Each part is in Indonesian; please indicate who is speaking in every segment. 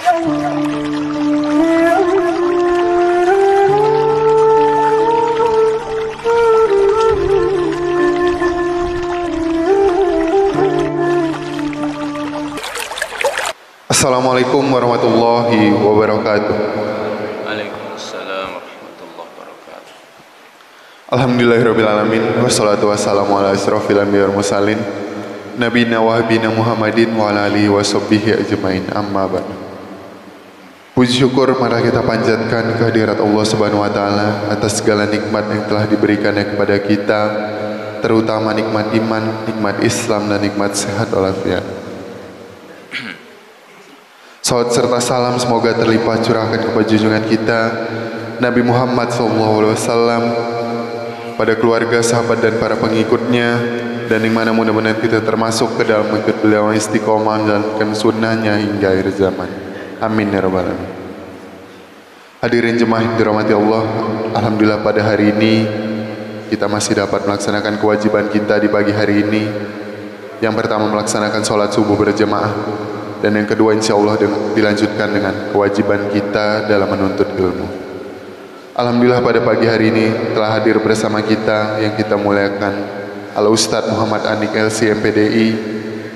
Speaker 1: Assalamualaikum warahmatullahi wabarakatuh.
Speaker 2: Waalaikumsalam warahmatullahi wabarakatuh.
Speaker 1: Alhamdulillahirrabbilalamin. Wassalatu wassalamu ala asrafil anbiya wal mursalin Nabina wa habina Muhammadin wa ala alihi wa sahbihi ajmain. Amma ba'du. Puji syukur mari kita panjatkan kehadirat Allah Subhanahu wa taala atas segala nikmat yang telah diberikannya kepada kita, terutama nikmat iman, nikmat Islam, dan nikmat sehat walafiat. Salawat serta salam semoga terlimpah curahkan kepada junjungan kita Nabi Muhammad SAW, pada keluarga, sahabat, dan para pengikutnya, dan yang mana mudah-mudahan kita termasuk ke dalam mengikut beliau istiqomah menjalankan sunnahnya hingga akhir zaman. Amin ya rabbal alamin. Hadirin jemaah yang dirahmati Allah, alhamdulillah pada hari ini kita masih dapat melaksanakan kewajiban kita di pagi hari ini. Yang pertama, melaksanakan sholat subuh berjamaah, dan yang kedua insya Allah dilanjutkan dengan kewajiban kita dalam menuntut ilmu. Alhamdulillah pada pagi hari ini telah hadir bersama kita yang kita muliakan Al-Ustadz Muhammad Anik LC MPDI,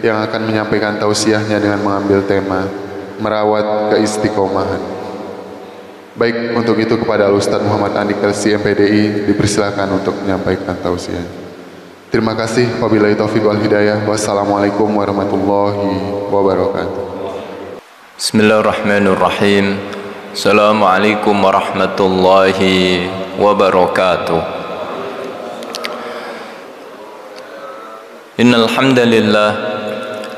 Speaker 1: yang akan menyampaikan tausiahnya dengan mengambil tema merawat keistiqomahan. Baik, untuk itu kepada Al-Ustadz Muhammad Anik LC MPDI dipersilakan untuk menyampaikan tausiahnya. Terima kasih. Wabillahi taufiq wal hidayah. Wassalamualaikum warahmatullahi wabarakatuh.
Speaker 2: Bismillahirrahmanirrahim. Assalamualaikum warahmatullahi wabarakatuh. Innal hamdalillah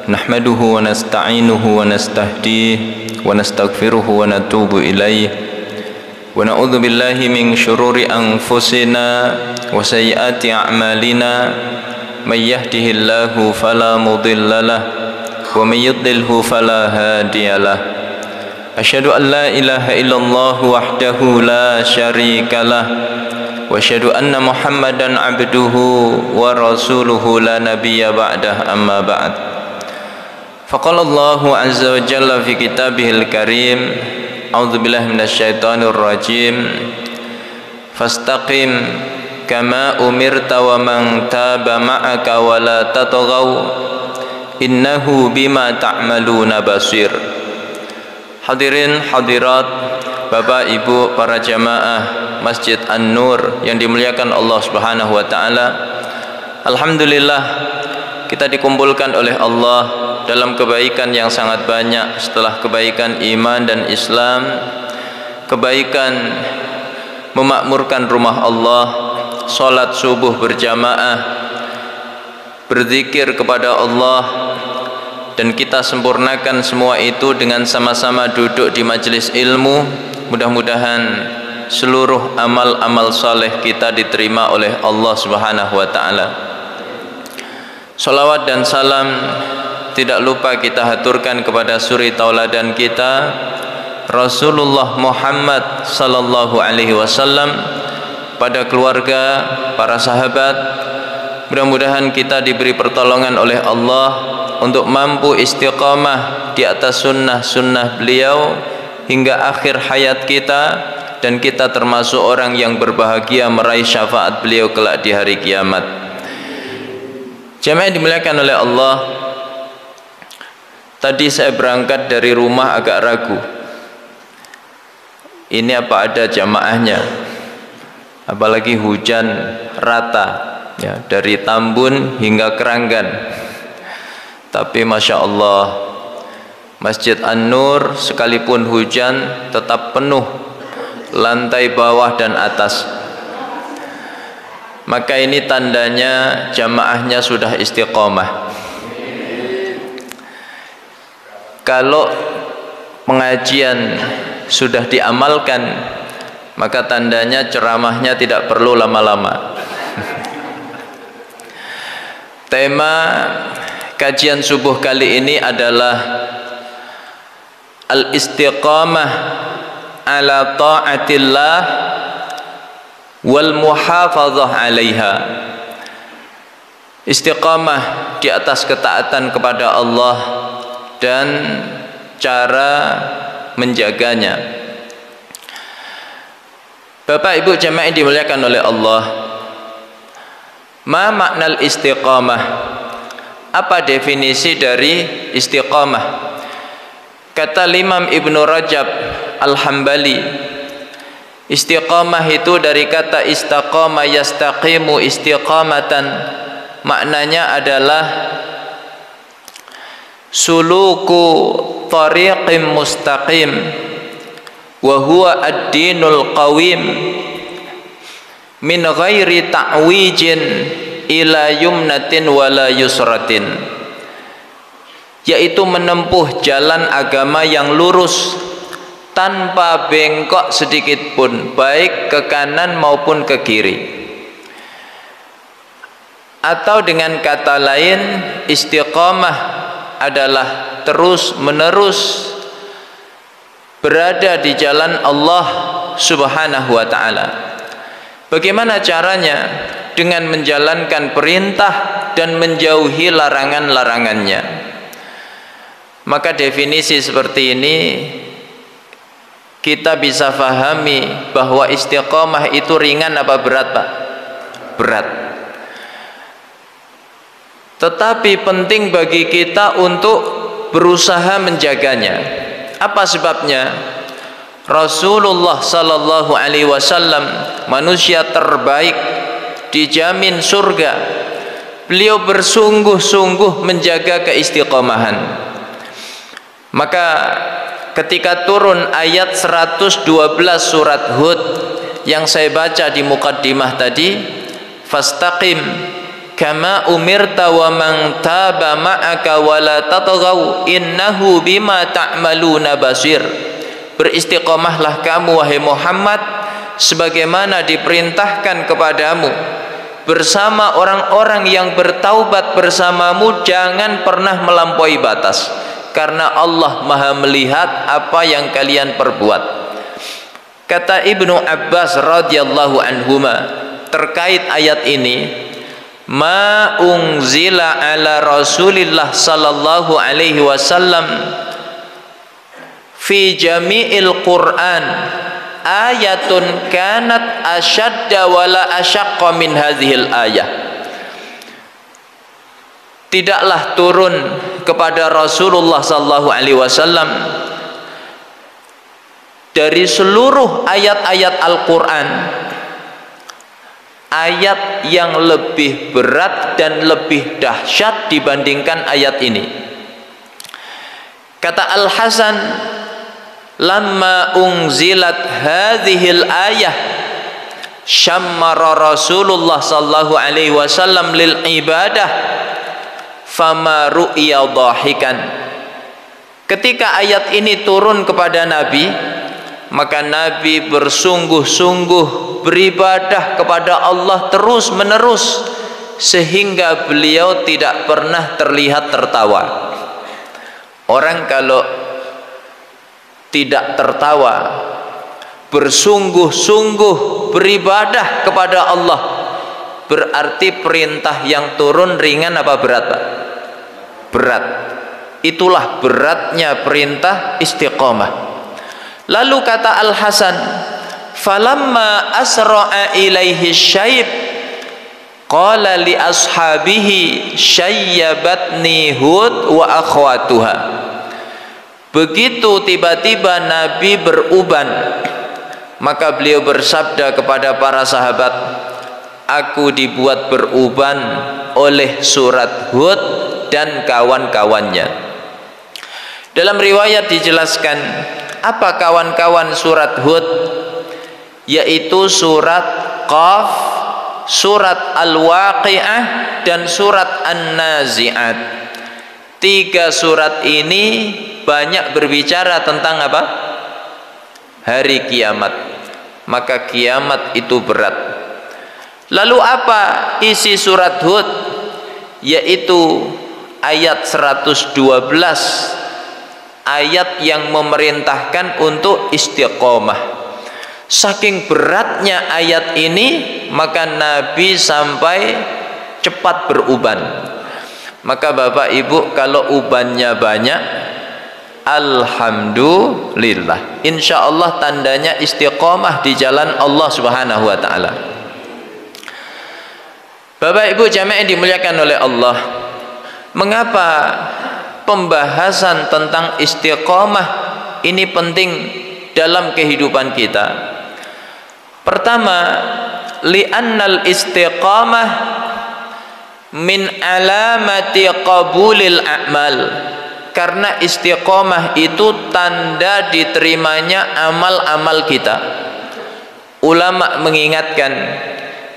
Speaker 2: nahmaduhu wa nasta'inuhu wa nastahdihi wa nastaghfiruhu wa natubu ilaihi. Wa na'udzu billahi min syururi anfusina wa sayyiati a'malina. May yahdihillahu fala mudhillalah wa may yudlilhu fala hadiyalah. Asyhadu an la ilaha illallah wahdahu la syarikalah wa asyhadu anna Muhammadan abduhu wa rasuluhu la nabiyya ba'dah, amma ba'd. Faqala Allahu azza wa jalla fi kitabihil karim, a'udzu billahi minasyaitonir rajim, fastaqim kama umirta wa man taba ma'aka wa la tatghaw innahu bima ta'maluna basir. Hadirin hadirat, Bapak Ibu para jamaah Masjid An-Nur yang dimuliakan Allah Subhanahu wa taala. Alhamdulillah kita dikumpulkan oleh Allah dalam kebaikan yang sangat banyak. Setelah kebaikan iman dan Islam, kebaikan memakmurkan rumah Allah, salat subuh berjamaah, berzikir kepada Allah, dan kita sempurnakan semua itu dengan sama-sama duduk di majelis ilmu. Mudah-mudahan seluruh amal-amal saleh kita diterima oleh Allah Subhanahu wa taala. Salawat dan salam tidak lupa kita haturkan kepada suri tauladan kita Rasulullah Muhammad sallallahu alaihi wasallam, pada keluarga, para sahabat. Mudah-mudahan kita diberi pertolongan oleh Allah untuk mampu istiqamah di atas sunnah-sunnah beliau hingga akhir hayat kita, dan kita termasuk orang yang berbahagia meraih syafaat beliau kelak di hari kiamat. Jamaah dimuliakan oleh Allah, tadi saya berangkat dari rumah agak ragu, ini apa ada jamaahnya, apalagi hujan rata ya, dari Tambun hingga Keranggan. Tapi Masya Allah, Masjid An-Nur sekalipun hujan tetap penuh lantai bawah dan atas. Maka ini tandanya jamaahnya sudah istiqomah. Kalau pengajian sudah diamalkan, maka tandanya ceramahnya tidak perlu lama-lama. Tema kajian subuh kali ini adalah al-istiqamah ala ta'atillah wal muhafazah 'alaiha. Istiqamah di atas ketaatan kepada Allah dan cara menjaganya. Bapak Ibu jamaah yang dimuliakan oleh Allah, ma maknal istiqamah? Apa definisi dari istiqamah? Kata Imam Ibnu Rajab Al-Hambali, istiqamah itu dari kata istaqama yastaqimu istiqamatan, maknanya adalah suluku tariqim mustaqim wa huwa ad-dinul qawim min ghairi ta'wijin ila yumnatin wala yusratin, yaitu menempuh jalan agama yang lurus tanpa bengkok sedikit pun, baik ke kanan maupun ke kiri. Atau dengan kata lain, istiqamah adalah terus menerus berada di jalan Allah Subhanahu wa ta'ala. Bagaimana caranya? Dengan menjalankan perintah dan menjauhi larangan-larangannya. Maka definisi seperti ini kita bisa fahami bahwa istiqamah itu ringan apa berat, Pak? Berat. Tetapi penting bagi kita untuk berusaha menjaganya. Apa sebabnya? Rasulullah sallallahu alaihi wasallam, manusia terbaik, dijamin surga. Beliau bersungguh-sungguh menjaga keistiqomahan. Maka ketika turun ayat 112 surat Hud yang saya baca di muqaddimah tadi, fastaqim kama umirta wa man taba ma'aka wa la tatghaw innahu bima ta'maluna basir. Beristiqomahlah kamu wahai Muhammad sebagaimana diperintahkan kepadamu bersama orang-orang yang bertaubat bersamamu, jangan pernah melampaui batas, karena Allah Maha melihat apa yang kalian perbuat. Kata Ibnu Abbas radhiyallahu anhuma terkait ayat ini, ma unzila ala Rasulillah sallallahu alaihi wasallam fi jami'il Qur'an ayatun kanat asyadda wala asyaqqa min hadhil ayah. Tidaklah turun kepada Rasulullah sallallahu alaihi wasallam dari seluruh ayat-ayat Al-Qur'an ayat yang lebih berat dan lebih dahsyat dibandingkan ayat ini. Kata Al-Hasan, lamma unzilat hadhil ayah syammara Rasulullah sallallahu alaihi wasallam lil ibadah fama ru'ya dhahikan. Ketika ayat ini turun kepada Nabi, maka Nabi bersungguh-sungguh beribadah kepada Allah terus menerus sehingga beliau tidak pernah terlihat tertawa. Orang kalau tidak tertawa, bersungguh-sungguh beribadah kepada Allah, berarti perintah yang turun ringan apa berat, Pak? Berat. Itulah beratnya perintah istiqamah. Lalu kata Al-Hasan, falamma asra'a ilaihi syaib qala li ashabihi syayyabatni Hud wa akhwatuha. Begitu tiba-tiba Nabi beruban, maka beliau bersabda kepada para sahabat, aku dibuat beruban oleh surat Hud dan kawan-kawannya. Dalam riwayat dijelaskan apa kawan-kawan surat Hud, yaitu surat Qaf, surat Al-Waqi'ah dan surat An-Nazi'at. Tiga surat ini banyak berbicara tentang apa? Hari kiamat. Maka kiamat itu berat. Lalu apa isi surat Hud? Yaitu ayat 112, ayat yang memerintahkan untuk istiqomah. Saking beratnya ayat ini, maka Nabi sampai cepat beruban. Maka Bapak Ibu, kalau ubannya banyak, alhamdulillah. Insya Allah tandanya istiqomah di jalan Allah Subhanahu wa ta'ala. Bapak Ibu jamaah yang dimuliakan oleh Allah, mengapa pembahasan tentang istiqomah ini penting dalam kehidupan kita? Pertama, li'annal istiqamah min alamati qabulil a'mal. Karena istiqomah itu tanda diterimanya amal-amal kita. Ulama mengingatkan,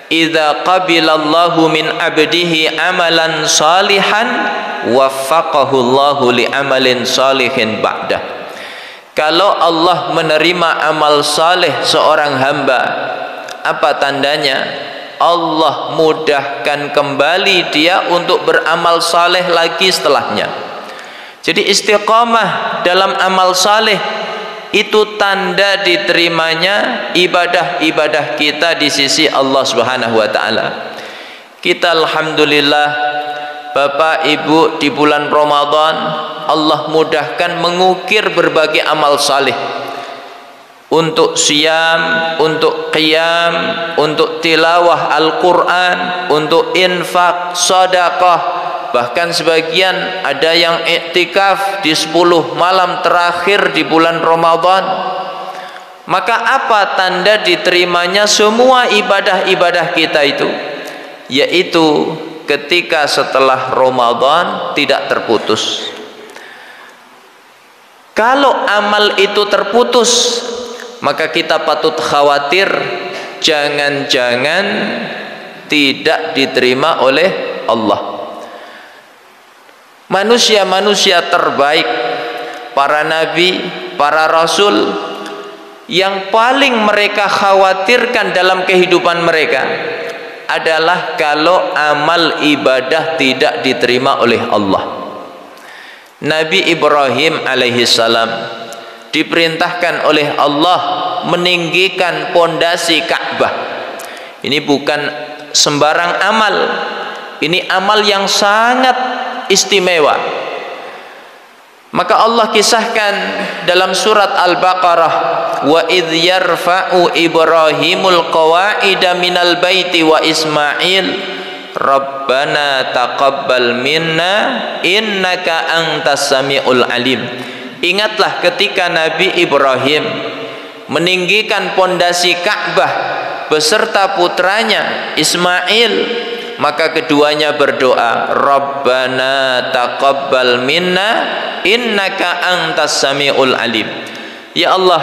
Speaker 2: idza qabilallahu min abdihi amalan salihan waffaqahu Allahu li amalin salihin ba'dah. Kalau Allah menerima amal saleh seorang hamba, apa tandanya? Allah mudahkan kembali dia untuk beramal saleh lagi setelahnya. Jadi istiqamah dalam amal saleh itu tanda diterimanya ibadah-ibadah kita di sisi Allah Subhanahu wa ta'ala. Kita alhamdulillah Bapak Ibu di bulan Ramadan Allah mudahkan mengukir berbagai amal saleh, untuk siyam, untuk qiyam, untuk tilawah Al-Quran, untuk infak, sedekah, bahkan sebagian ada yang iktikaf di 10 malam terakhir di bulan Ramadan. Maka apa tanda diterimanya semua ibadah-ibadah kita itu? Yaitu ketika setelah Ramadan tidak terputus. Kalau amal itu terputus, maka kita patut khawatir jangan-jangan tidak diterima oleh Allah. Manusia-manusia terbaik, para nabi, para rasul, yang paling mereka khawatirkan dalam kehidupan mereka adalah kalau amal ibadah tidak diterima oleh Allah. Nabi Ibrahim alaihissalam diperintahkan oleh Allah meninggikan pondasi Ka'bah. Ini bukan sembarang amal, ini amal yang sangat istimewa. Maka Allah kisahkan dalam surat Al-Baqarah, wa idh yarfa'u Ibrahimul qawa'ida minal baiti wa Ismail Rabbana taqabbal minna innaka antas sami'ul alim. Ingatlah ketika Nabi Ibrahim meninggikan pondasi Ka'bah beserta putranya Ismail, maka keduanya berdoa, Rabbana taqabbal minna innaka antas sami'ul alim. Ya Allah,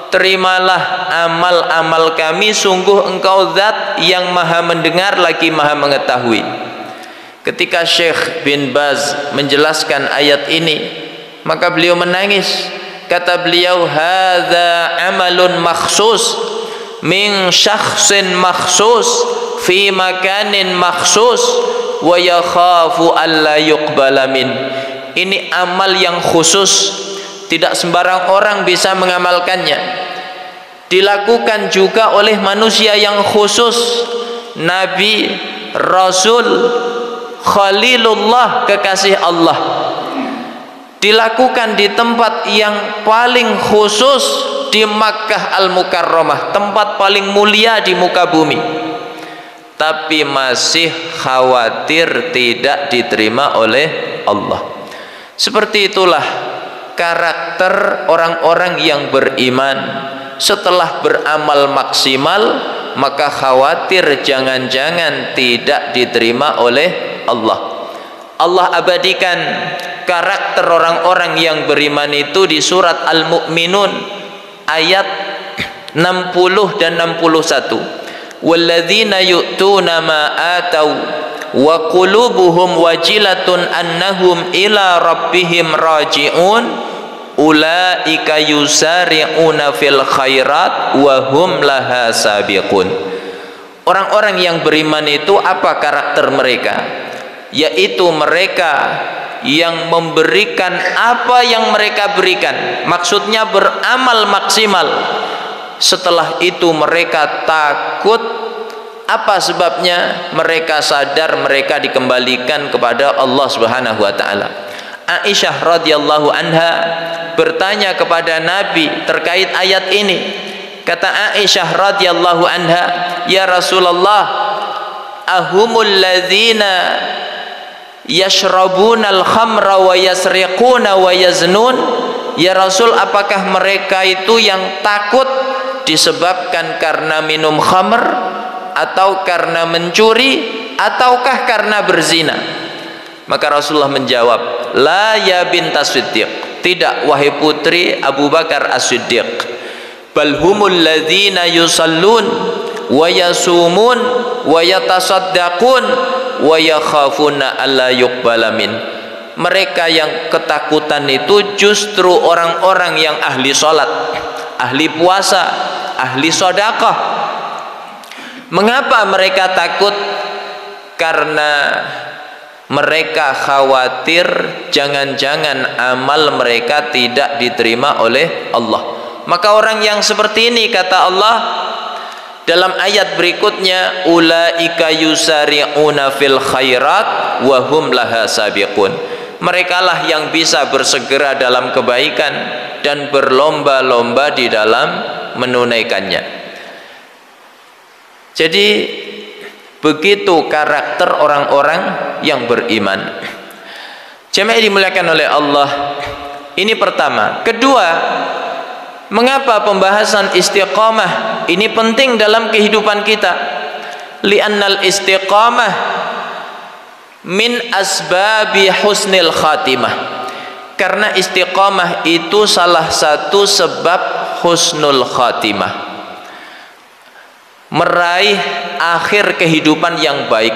Speaker 2: terimalah amal-amal kami, sungguh Engkau zat yang maha mendengar lagi maha mengetahui. Ketika Syekh bin Baz menjelaskan ayat ini, maka beliau menangis. Kata beliau, hadza amalun makhsus min syakhsin makhsus fi makanin makhsus wa yakhafu alla yuqbala min. Ini amal yang khusus, tidak sembarang orang bisa mengamalkannya. Dilakukan juga oleh manusia yang khusus, Nabi, Rasul, Khalilullah, kekasih Allah. Dilakukan di tempat yang paling khusus, di Makkah Al-Mukarramah, tempat paling mulia di muka bumi. Tapi masih khawatir tidak diterima oleh Allah. Seperti itulah karakter orang-orang yang beriman. Setelah beramal maksimal, maka khawatir jangan-jangan tidak diterima oleh Allah. Allah abadikan karakter orang-orang yang beriman itu di surat Al-Mu'minun ayat 60 dan 61. Walladzina yu'tuna ma atau wa qulubuhum wajilatun annahum ila rabbihim raji'un ulaika yusari'una fil khairat wa hum laha sabiqun. Orang-orang yang beriman itu apa karakter mereka? Yaitu mereka yang memberikan apa yang mereka berikan, maksudnya beramal maksimal. Setelah itu mereka takut. Apa sebabnya? Mereka sadar mereka dikembalikan kepada Allah Subhanahu wa ta'ala. Aisyah radhiyallahu anha bertanya kepada Nabi terkait ayat ini. Kata Aisyah radhiyallahu anha, "Ya Rasulullah, ahumul ladzina yashrabunal khamra wa yasriquna wa yaznun?" Ya Rasul, apakah mereka itu yang takut disebabkan karena minum khamr, atau karena mencuri, ataukah karena berzina? Maka Rasulullah menjawab, "La ya bintas Siddiq." Tidak, wahai putri Abu Bakar As-Siddiq. "Bal humul ladzina yusallun wa yasumun wa yatasaddaqun wa yakhafuna alla yuqbala min." Mereka yang ketakutan itu justru orang-orang yang ahli salat, ahli puasa, ahli sedekah. Mengapa mereka takut? Karena mereka khawatir jangan-jangan amal mereka tidak diterima oleh Allah. Maka orang yang seperti ini, kata Allah dalam ayat berikutnya, ulaika yusari'una fil khairat wa hum laha sabiqun. Merekalah yang bisa bersegera dalam kebaikan dan berlomba-lomba di dalam menunaikannya. Jadi begitu karakter orang-orang yang beriman. Jemaah dimuliakan oleh Allah. Ini pertama. Kedua, mengapa pembahasan istiqamah ini penting dalam kehidupan kita? Li'annal istiqamah min asbabi husnil khatimah. Karena istiqamah itu salah satu sebab husnul khatimah, meraih akhir kehidupan yang baik.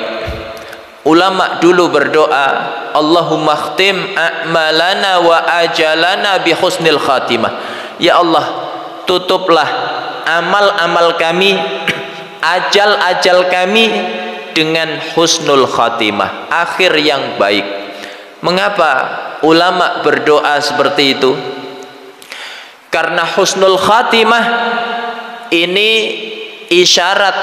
Speaker 2: Ulama dulu berdoa, Allahumma khtim a'malana wa ajalana bi husnil khatimah. Ya Allah, tutuplah amal-amal kami, ajal-ajal kami dengan husnul khatimah, akhir yang baik. Mengapa ulama berdoa seperti itu? Karena husnul khatimah ini isyarat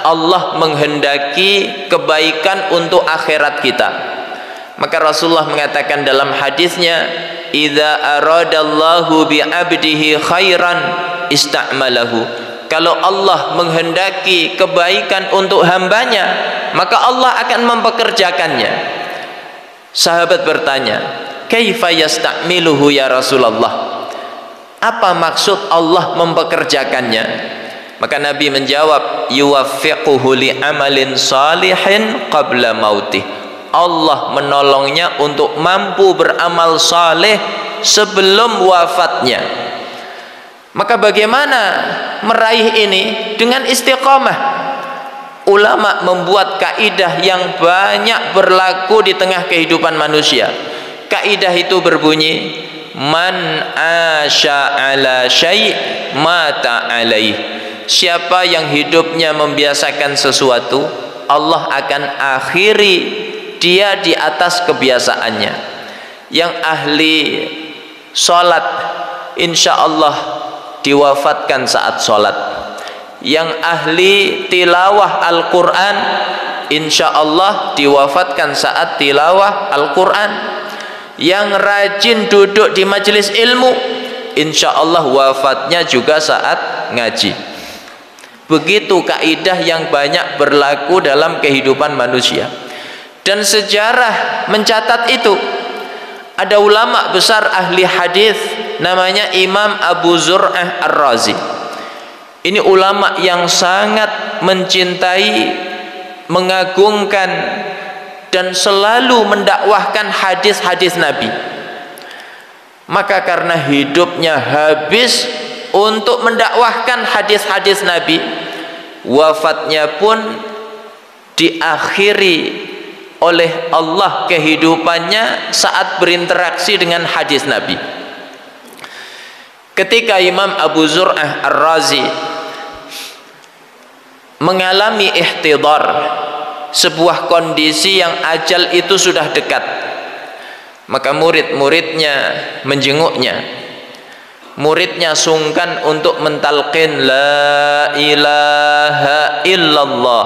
Speaker 2: Allah menghendaki kebaikan untuk akhirat kita. Maka Rasulullah mengatakan dalam hadisnya, idza aradallahu bi 'abdihi khairan ista'malahu. Kalau Allah menghendaki kebaikan untuk hambanya, maka Allah akan mempekerjakannya. Sahabat bertanya, kaifa yasta'miluhu ya Rasulullah? Apa maksud Allah mempekerjakannya? Maka Nabi menjawab, yuwaffiquhu li amalin salihin qabla mautih. Allah menolongnya untuk mampu beramal saleh sebelum wafatnya. Maka bagaimana meraih ini? Dengan istiqamah. Ulama membuat kaidah yang banyak berlaku di tengah kehidupan manusia. Kaidah itu berbunyi, man asya ala syai' mata alaih. Siapa yang hidupnya membiasakan sesuatu, Allah akan akhiri dia di atas kebiasaannya. Yang ahli sholat, insya Allah diwafatkan saat sholat. Yang ahli tilawah Al-Quran, insya Allah diwafatkan saat tilawah Al-Quran. Yang rajin duduk di majelis ilmu, insya Allah wafatnya juga saat ngaji. Begitu kaidah yang banyak berlaku dalam kehidupan manusia. Dan sejarah mencatat itu. Ada ulama besar ahli hadis namanya Imam Abu Zur'ah Ar-Razi. Ini ulama yang sangat mencintai, mengagungkan dan selalu mendakwahkan hadis-hadis Nabi. Maka karena hidupnya habis untuk mendakwahkan hadis-hadis Nabi, wafatnya pun diakhiri oleh Allah kehidupannya saat berinteraksi dengan hadis Nabi. Ketika Imam Abu Zur'ah Ar-Razi mengalami ihtidar, sebuah kondisi yang ajal itu sudah dekat, maka murid-muridnya menjenguknya. Muridnya sungkan untuk mentalqin la ilaha illallah.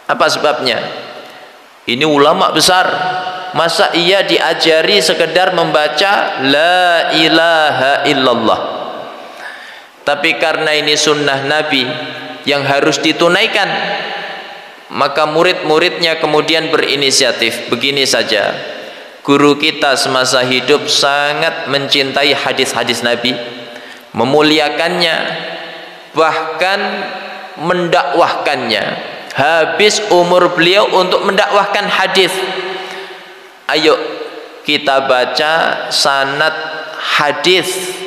Speaker 2: Apa sebabnya? Ini ulama besar, Masa ia diajari sekedar membaca la ilaha illallah? Tapi karena ini sunnah Nabi yang harus ditunaikan, maka murid-muridnya kemudian berinisiatif. Begini saja, guru kita semasa hidup sangat mencintai hadis-hadis Nabi, memuliakannya, bahkan mendakwahkannya. Habis umur beliau untuk mendakwahkan hadis. Ayo kita baca sanad hadis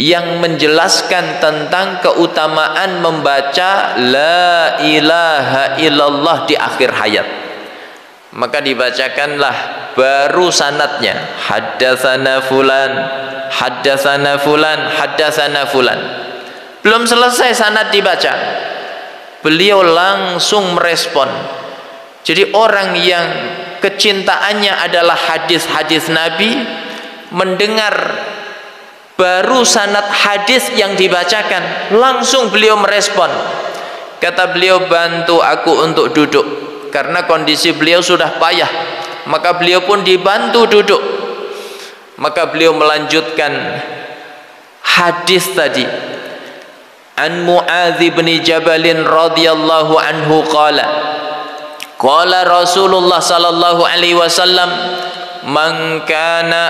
Speaker 2: yang menjelaskan tentang keutamaan membaca la ilaha illallah di akhir hayat. Maka dibacakanlah baru sanadnya, haddatsana fulan, haddatsana fulan, haddatsana fulan. Belum selesai sanad dibaca, beliau langsung merespon. Jadi orang yang kecintaannya adalah hadis-hadis Nabi, mendengar baru sanad hadis yang dibacakan, langsung beliau merespon. Kata beliau, bantu aku untuk duduk, karena kondisi beliau sudah payah. Maka beliau pun dibantu duduk. Maka beliau melanjutkan hadis tadi. An Mu'adz bin Jabal radhiyallahu anhu qala Rasulullah sallallahu alaihi wasallam, man kana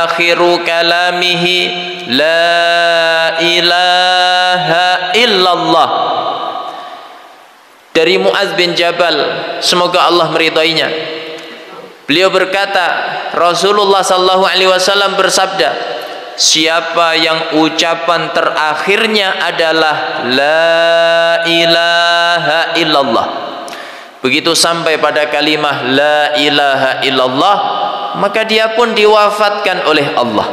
Speaker 2: akhiru kalamihi la ilaha illallah. Dari Mu'adz bin Jabal, semoga Allah meridainya, beliau berkata, Rasulullah sallallahu alaihi wasallam bersabda, siapa yang ucapan terakhirnya adalah la ilaha illallah, begitu sampai pada kalimah la ilaha illallah, maka dia pun diwafatkan oleh Allah.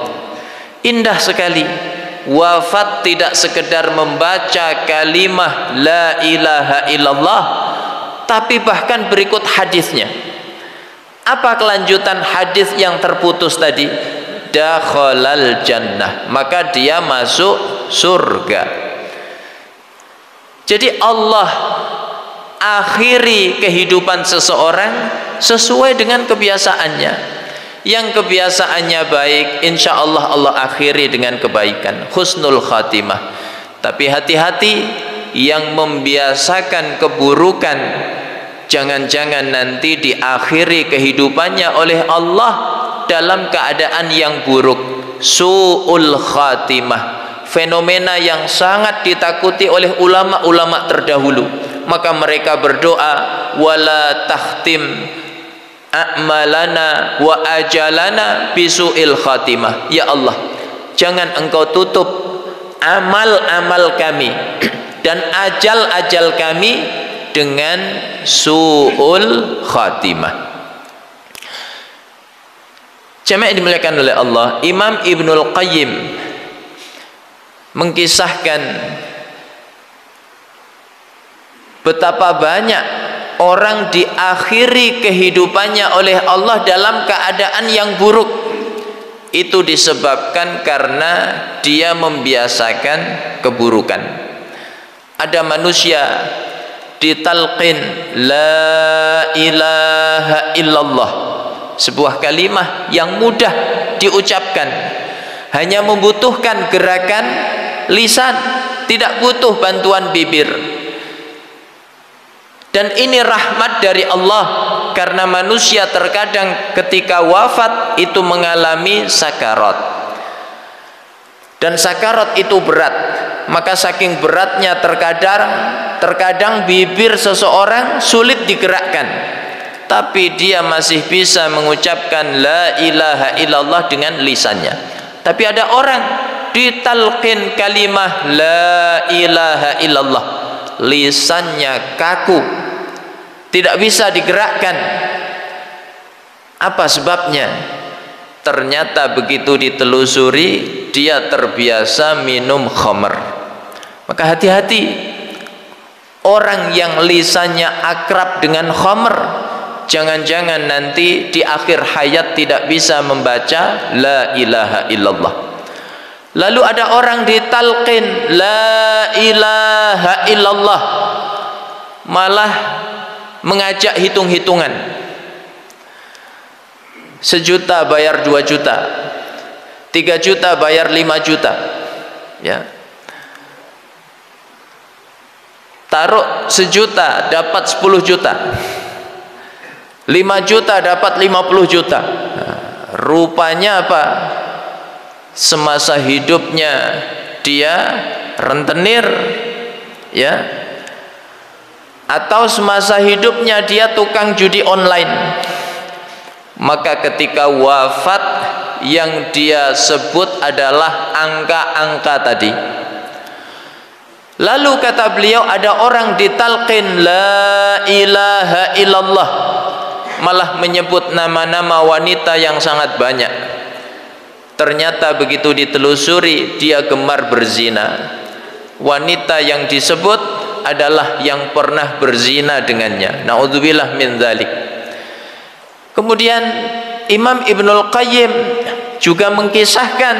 Speaker 2: Indah sekali, wafat tidak sekedar membaca kalimah la ilaha illallah, tapi bahkan berikut hadisnya. Apa kelanjutan hadis yang terputus tadi? Dakhalal jannah, maka dia masuk surga. Jadi Allah akhiri kehidupan seseorang sesuai dengan kebiasaannya. Yang kebiasaannya baik, insya Allah Allah akhiri dengan kebaikan, husnul khatimah. Tapi hati-hati, yang membiasakan keburukan, jangan-jangan nanti diakhiri kehidupannya oleh Allah dalam keadaan yang buruk, su'ul khatimah, fenomena yang sangat ditakuti oleh ulama-ulama terdahulu. Maka mereka berdoa, wala takhtim a'malana wa ajalana bisu'il khatimah. Ya Allah, jangan engkau tutup amal-amal kami dan ajal-ajal kami dengan su'ul khatimah. Jamaah dimuliakan oleh Allah, Imam Ibnul Qayyim mengkisahkan betapa banyak orang diakhiri kehidupannya oleh Allah dalam keadaan yang buruk. Itu disebabkan karena dia membiasakan keburukan. Ada manusia ditalqin la ilaha illallah, sebuah kalimah yang mudah diucapkan, hanya membutuhkan gerakan lisan, tidak butuh bantuan bibir. Dan ini rahmat dari Allah, karena manusia terkadang ketika wafat itu mengalami sakarat, dan sakarat itu berat. Maka saking beratnya terkadang bibir seseorang sulit digerakkan, tapi dia masih bisa mengucapkan la ilaha illallah dengan lisannya. Tapi ada orang ditalqin kalimah la ilaha illallah, lisannya kaku, tidak bisa digerakkan. Apa sebabnya? Ternyata begitu ditelusuri, dia terbiasa minum khamr. Maka hati-hati, orang yang lisannya akrab dengan khamr, jangan-jangan nanti di akhir hayat tidak bisa membaca la ilaha illallah. Lalu ada orang ditalqin la ilaha illallah, malah mengajak hitung-hitungan. 1 juta bayar 2 juta, 3 juta bayar 5 juta, ya. Taruh 1 juta dapat 10 juta, 5 juta dapat 50 juta. Nah, rupanya apa? Semasa hidupnya dia rentenir, ya, atau semasa hidupnya dia tukang judi online. Maka ketika wafat yang dia sebut adalah angka-angka tadi. Lalu kata beliau, ada orang ditalqin la ilaha illallah, malah menyebut nama-nama wanita yang sangat banyak. Ternyata begitu ditelusuri dia gemar berzina. Wanita yang disebut adalah yang pernah berzina dengannya. Naudzubillah min dzalik. Kemudian Imam Ibnul Qayyim juga mengkisahkan,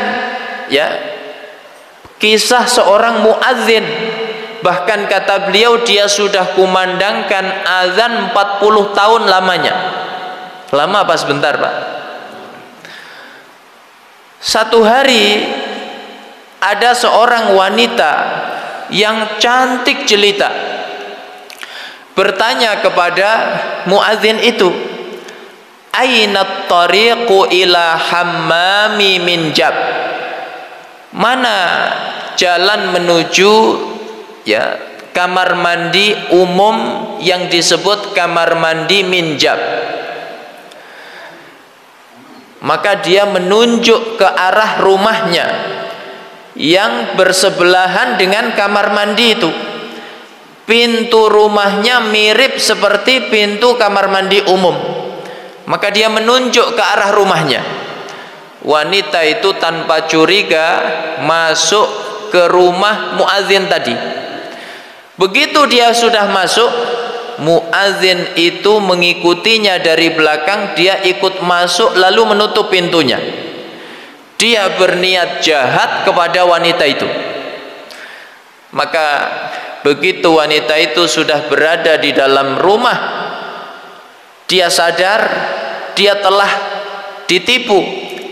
Speaker 2: ya, kisah seorang muadzin. Bahkan kata beliau, dia sudah kumandangkan azan 40 tahun lamanya. Lama apa sebentar, Pak? Satu hari ada seorang wanita yang cantik jelita bertanya kepada muadzin itu, "Aina tariqu ila hammami min jab?" Mana jalan menuju, ya, kamar mandi umum yang disebut kamar mandi minjab? Maka dia menunjuk ke arah rumahnya yang bersebelahan dengan kamar mandi itu. Pintu rumahnya mirip seperti pintu kamar mandi umum. Maka dia menunjuk ke arah rumahnya. Wanita itu tanpa curiga masuk ke rumah muadzin tadi. Begitu dia sudah masuk, muadzin itu mengikutinya dari belakang. Dia ikut masuk lalu menutup pintunya. Dia berniat jahat kepada wanita itu. Maka begitu wanita itu sudah berada di dalam rumah, dia sadar dia telah ditipu,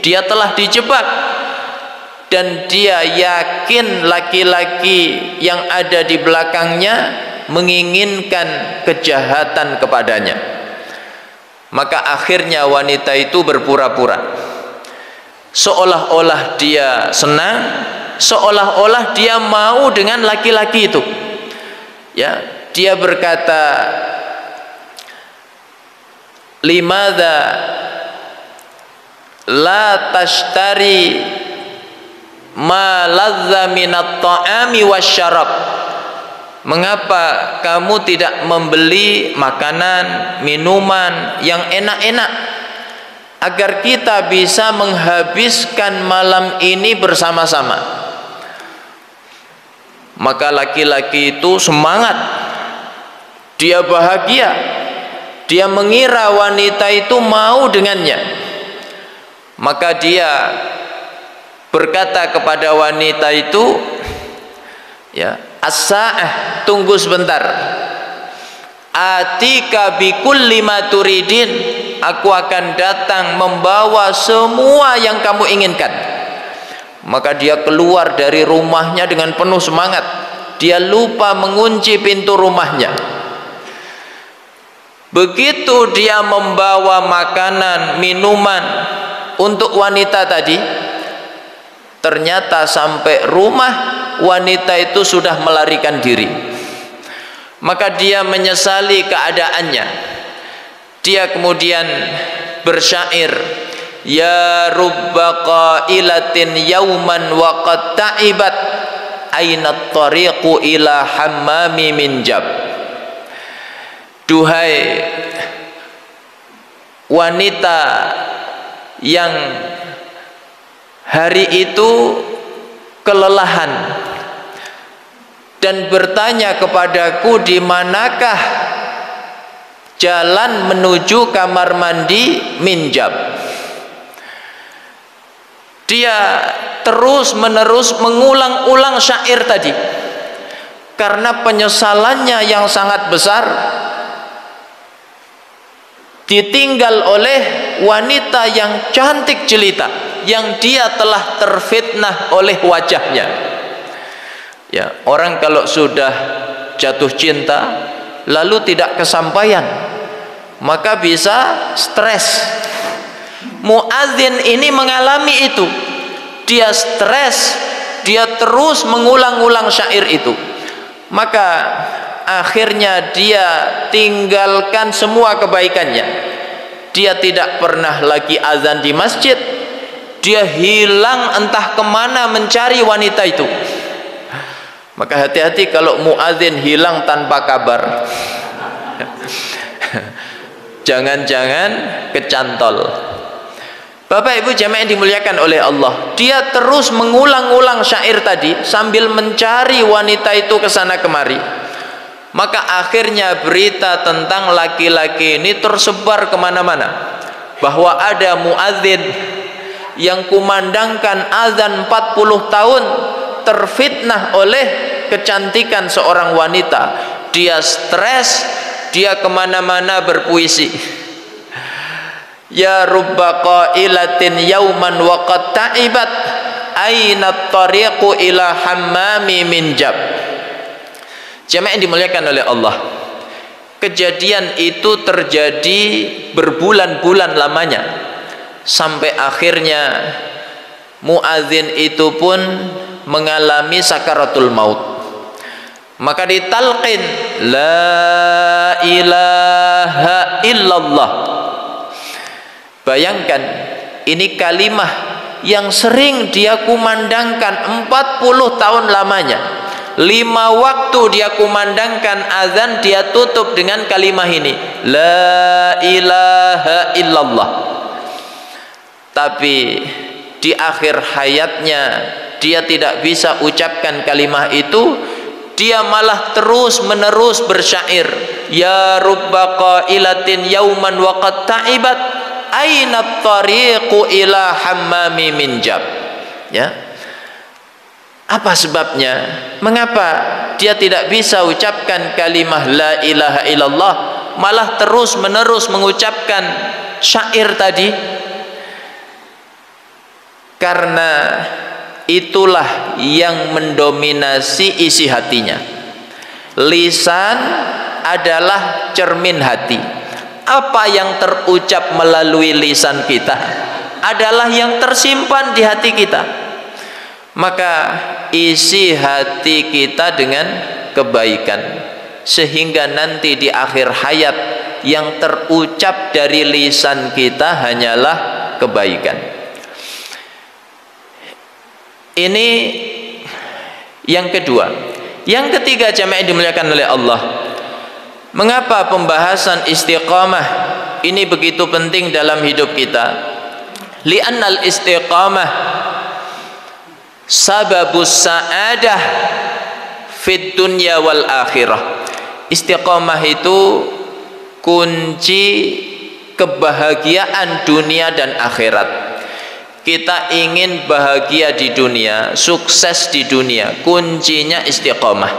Speaker 2: dia telah dijebak, dan dia yakin laki-laki yang ada di belakangnya menginginkan kejahatan kepadanya. Maka akhirnya wanita itu berpura-pura, seolah-olah dia senang, seolah-olah dia mau dengan laki-laki itu. Ya, dia berkata, "Limadza la tashtari ma ladza minat ta'ami wasyarab?" Mengapa kamu tidak membeli makanan, minuman yang enak-enak agar kita bisa menghabiskan malam ini bersama-sama? Maka laki-laki itu semangat, dia bahagia, dia mengira wanita itu mau dengannya. Maka dia berkata kepada wanita itu, ya, as-sa'ah, tunggu sebentar, atika bikulli ma turidin, aku akan datang membawa semua yang kamu inginkan. Maka dia keluar dari rumahnya dengan penuh semangat. Dia lupa mengunci pintu rumahnya. Begitu dia membawa makanan, minuman untuk wanita tadi, ternyata sampai rumah wanita itu sudah melarikan diri. Maka dia menyesali keadaannya. Dia kemudian bersyair, "Ya rubba qailatin yauman wa qad ta'ibat, aina tariqu ila hammami min jab." Duhai wanita yang hari itu kelelahan dan bertanya kepadaku, di manakah jalan menuju kamar mandi minjab? Dia terus menerus mengulang-ulang syair tadi karena penyesalannya yang sangat besar ditinggal oleh wanita yang cantik jelita yang dia telah terfitnah oleh wajahnya. Ya, orang kalau sudah jatuh cinta lalu tidak kesampaian, maka bisa stres. Muadzin ini mengalami itu. Dia stres, dia terus mengulang-ulang syair itu. Maka akhirnya dia tinggalkan semua kebaikannya. Dia tidak pernah lagi azan di masjid. Dia hilang entah kemana mencari wanita itu. Maka hati-hati kalau muadzin hilang tanpa kabar. Jangan-jangan kecantol. Bapak Ibu jamaah yang dimuliakan oleh Allah, dia terus mengulang-ulang syair tadi sambil mencari wanita itu ke sana kemari. Maka akhirnya berita tentang laki-laki ini tersebar kemana-mana, bahwa ada muadzin yang kumandangkan azan 40 tahun terfitnah oleh kecantikan seorang wanita. Dia stres, dia kemana-mana berpuisi. Ya rubba qailatin yauman wa qad ta'ibat aina tariqu ila hammami min jab. Jemaah yang dimuliakan oleh Allah, kejadian itu terjadi berbulan-bulan lamanya sampai akhirnya muadzin itu pun mengalami sakaratul maut. Maka ditalqin la ilaha illallah. Bayangkan, ini kalimah yang sering dia kumandangkan 40 tahun lamanya. 5 waktu dia kumandangkan azan, dia tutup dengan kalimah ini, la ilaha illallah. Tapi di akhir hayatnya dia tidak bisa ucapkan kalimah itu. Dia malah terus menerus bersyair, ya rubba qailatin yauman wa qad ta'ibat aina tariqu ila hammami min jab. Ya, apa sebabnya? Mengapa dia tidak bisa ucapkan kalimah la ilaha illallah, malah terus menerus mengucapkan syair tadi? Karena itulah yang mendominasi isi hatinya. Lisan adalah cermin hati. Apa yang terucap melalui lisan kita adalah yang tersimpan di hati kita. Maka isi hati kita dengan kebaikan, sehingga nanti di akhir hayat yang terucap dari lisan kita hanyalah kebaikan. Ini yang kedua. Yang ketiga, jamaah dimuliakan oleh Allah, mengapa pembahasan istiqamah ini begitu penting dalam hidup kita? Li'annal istiqamah sababus sa'adah fid dunya wal akhirah. Istiqamah itu kunci kebahagiaan dunia dan akhirat. Kita ingin bahagia di dunia, sukses di dunia, kuncinya istiqamah.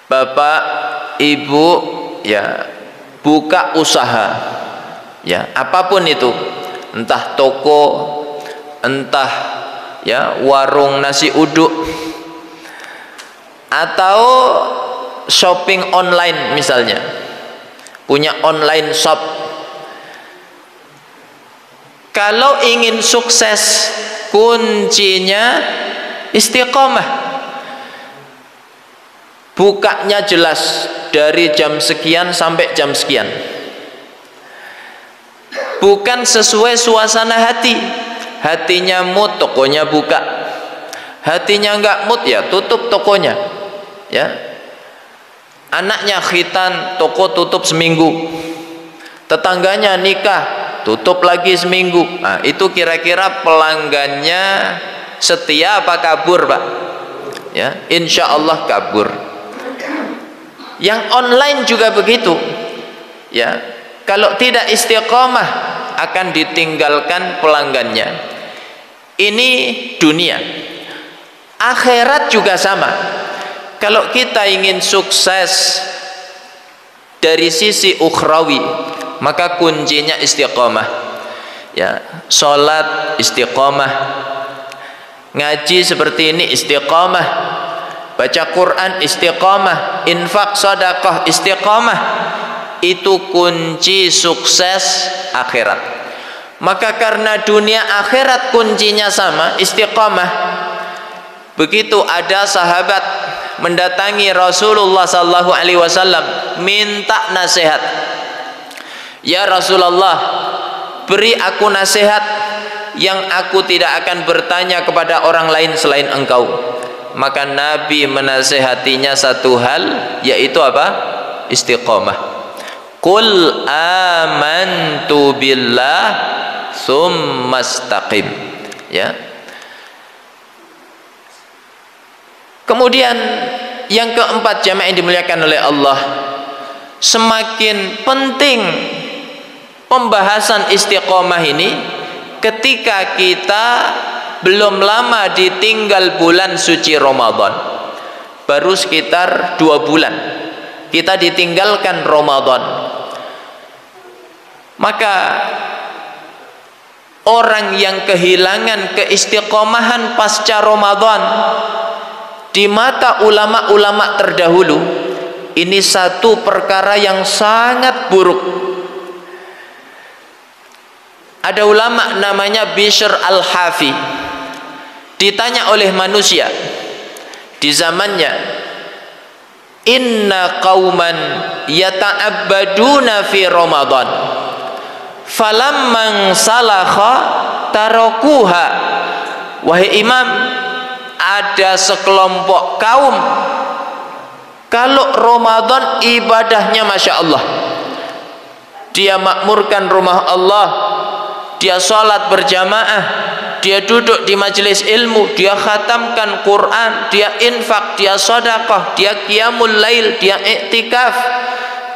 Speaker 2: Bapak, Ibu, ya, buka usaha, ya, apapun itu, entah toko, entah ya warung nasi uduk, atau shopping online misalnya, punya online shop. Kalau ingin sukses, kuncinya istiqamah. Bukanya jelas dari jam sekian sampai jam sekian. Bukan sesuai suasana hati. Hatinya mood, tokonya buka. Hatinya enggak mood, ya tutup tokonya. Ya. Anaknya khitan, toko tutup seminggu. Tetangganya nikah, tutup lagi seminggu. Nah, itu kira-kira pelanggannya setia apa kabur, Pak? Ya, insya Allah kabur. Yang online juga begitu. Ya, kalau tidak istiqamah akan ditinggalkan pelanggannya. Ini dunia. Akhirat juga sama. Kalau kita ingin sukses dari sisi ukhrawi, maka kuncinya istiqomah. Ya, salat istiqomah, ngaji seperti ini istiqomah, baca Quran istiqomah, infak sedekah istiqomah. Itu kunci sukses akhirat. Maka karena dunia akhirat kuncinya sama, istiqomah. Begitu ada sahabat mendatangi Rasulullah sallallahu alaihi wasallam minta nasihat. Ya Rasulullah, beri aku nasihat yang aku tidak akan bertanya kepada orang lain selain engkau. Maka Nabi menasihatinya satu hal, yaitu apa? Istiqomah. Qul amantu billah tsumma istaqim. Ya. Kemudian yang keempat, jamaah yang dimuliakan oleh Allah, semakin penting pembahasan istiqomah ini ketika kita belum lama ditinggal bulan suci Ramadan. Baru sekitar 2 bulan kita ditinggalkan Ramadan. Maka orang yang kehilangan keistiqomahan pasca Ramadan di mata ulama-ulama terdahulu, ini satu perkara yang sangat buruk. Ada ulama namanya Bishr al-Hafi, ditanya oleh manusia di zamannya, inna qauman yata'abbaduna fi Ramadan falamman salakha tarakuha. Wahai imam, ada sekelompok kaum kalau Ramadan ibadahnya Masya Allah, dia makmurkan rumah Allah, dia sholat berjamaah, dia duduk di majelis ilmu, dia khatamkan Quran, dia infak, dia sedekah, dia qiyamul lail, dia iktikaf.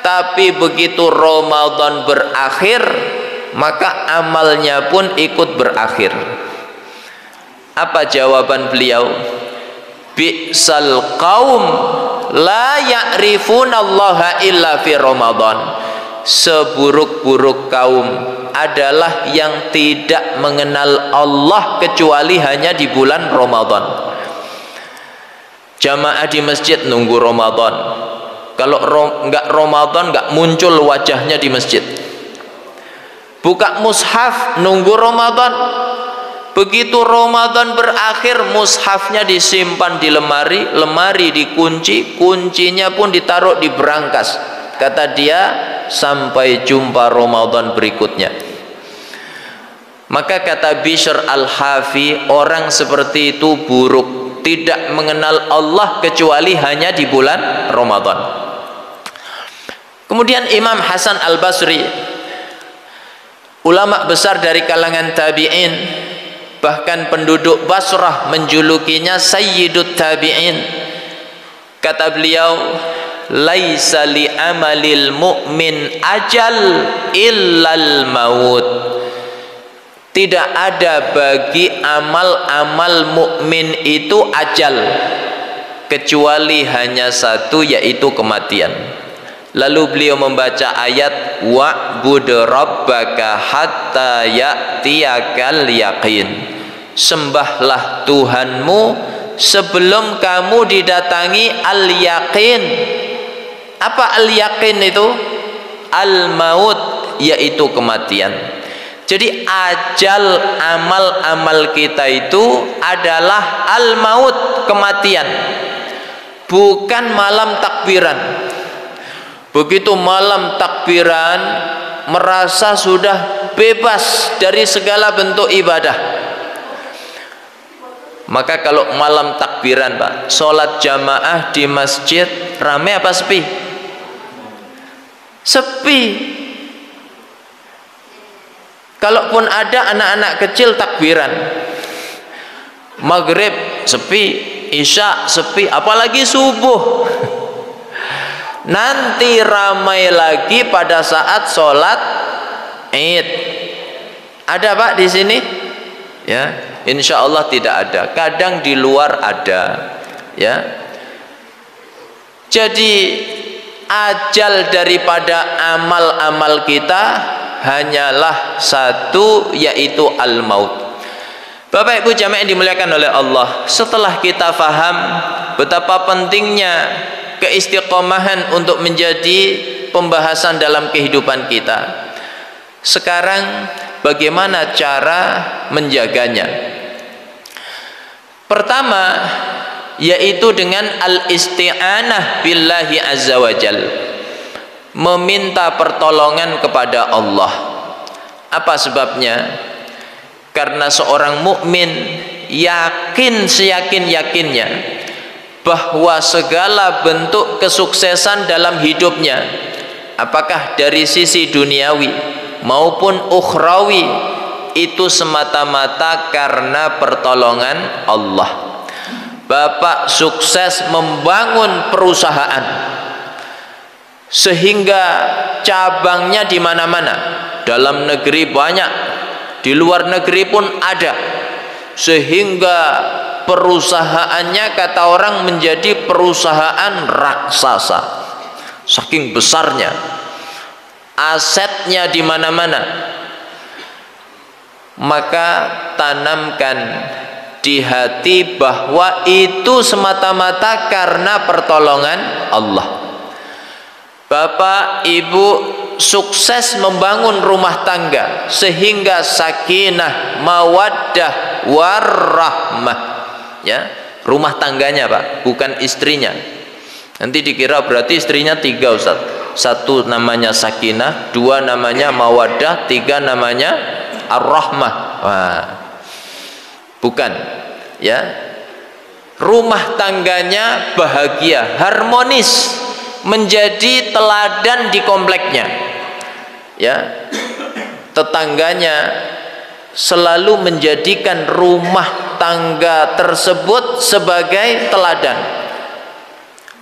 Speaker 2: Tapi begitu Ramadan berakhir, maka amalnya pun ikut berakhir. Apa jawaban beliau? Bi'sal qaum la ya'rifunallaha illa fi Ramadan. Seburuk-buruk kaum adalah yang tidak mengenal Allah kecuali hanya di bulan Ramadan. Jamaah di masjid nunggu Ramadan. Kalau enggak Ramadan enggak muncul wajahnya di masjid. Buka mushaf nunggu Ramadan. Begitu Ramadan berakhir, mushafnya disimpan di lemari, lemari dikunci, kuncinya pun ditaruh di berangkas. Kata dia, sampai jumpa Ramadan berikutnya. Maka kata Bishr al-Hafi, orang seperti itu buruk, tidak mengenal Allah kecuali hanya di bulan Ramadan. Kemudian Imam Hasan al-Basri, ulama besar dari kalangan tabi'in, bahkan penduduk Basrah menjulukinya Sayyidut Tabi'in. Kata beliau, laisa li amalil mu'min ajal illal maut. Tidak ada bagi amal-amal mukmin itu ajal kecuali hanya satu, yaitu kematian. Lalu beliau membaca ayat wa'bud rabbaka hatta ya'tiyakal yaqin. Sembahlah Tuhanmu sebelum kamu didatangi al-yaqin. Apa al-yaqin itu? Al-maut, yaitu kematian. Jadi ajal amal-amal kita itu adalah al-maut, kematian. Bukan malam takbiran. Begitu malam takbiran merasa sudah bebas dari segala bentuk ibadah. Maka kalau malam takbiran, Pak, sholat jamaah di masjid ramai apa sepi? Sepi. Kalaupun ada anak-anak kecil takbiran, maghrib sepi, isya sepi, apalagi subuh. Nanti ramai lagi pada saat sholat Id. Ada Pak di sini? Ya, insya Allah tidak ada. Kadang di luar ada. Ya. Jadi ajal daripada amal-amal kita hanyalah satu, yaitu al-maut. Bapak Ibu jamaah yang dimuliakan oleh Allah, setelah kita faham betapa pentingnya keistiqomahan untuk menjadi pembahasan dalam kehidupan kita, sekarang bagaimana cara menjaganya? Pertama, yaitu dengan al-isti'anah billahi azza wa jal, meminta pertolongan kepada Allah. Apa sebabnya? Karena seorang mukmin yakin seyakin-yakinnya bahwa segala bentuk kesuksesan dalam hidupnya, apakah dari sisi duniawi maupun ukhrawi, itu semata-mata karena pertolongan Allah. Bapak sukses membangun perusahaan sehingga cabangnya di mana-mana, dalam negeri banyak, di luar negeri pun ada, sehingga perusahaannya kata orang menjadi perusahaan raksasa, saking besarnya, asetnya di mana-mana. Maka tanamkan di hati bahwa itu semata-mata karena pertolongan Allah. Bapak Ibu sukses membangun rumah tangga sehingga sakinah, mawaddah, warahmah, ya, rumah tangganya Pak, bukan istrinya. Nanti dikira berarti istrinya 3 Ustaz. 1 namanya sakinah, 2 namanya mawaddah, 3 namanya ar-rahmah. Wah, bukan, ya. Rumah tangganya bahagia, harmonis, menjadi teladan di kompleknya, ya. Tetangganya selalu menjadikan rumah tangga tersebut sebagai teladan.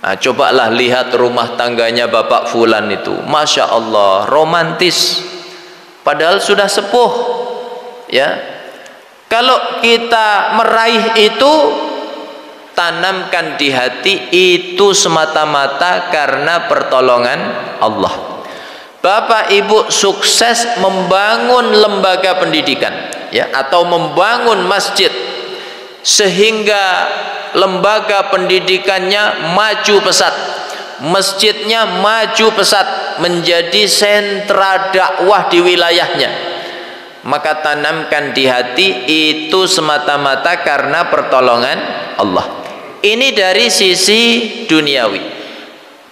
Speaker 2: Nah, cobalah lihat rumah tangganya Bapak Fulan itu, Masya Allah, romantis, padahal sudah sepuh, ya. Kalau kita meraih itu, tanamkan di hati itu semata-mata karena pertolongan Allah. Bapak Ibu sukses membangun lembaga pendidikan, ya, atau membangun masjid sehingga lembaga pendidikannya maju pesat, masjidnya maju pesat, menjadi sentra dakwah di wilayahnya. Maka tanamkan di hati itu semata-mata karena pertolongan Allah. Ini dari sisi duniawi.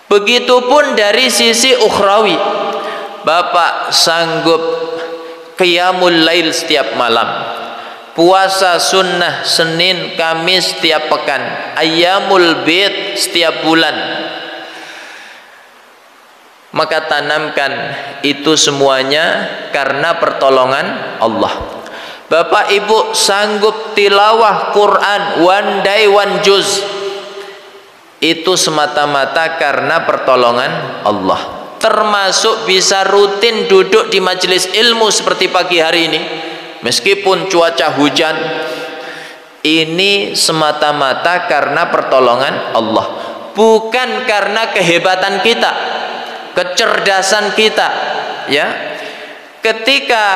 Speaker 2: Begitupun dari sisi ukhrawi. Bapak sanggup qiyamul lail setiap malam, puasa sunnah Senin Kamis setiap pekan, ayyamul bid setiap bulan, maka tanamkan itu semuanya karena pertolongan Allah. Bapak Ibu sanggup tilawah Quran one day one juz, itu semata-mata karena pertolongan Allah. Termasuk bisa rutin duduk di majelis ilmu seperti pagi hari ini meskipun cuaca hujan, ini semata-mata karena pertolongan Allah, bukan karena kehebatan kita, kecerdasan kita, ya. Ketika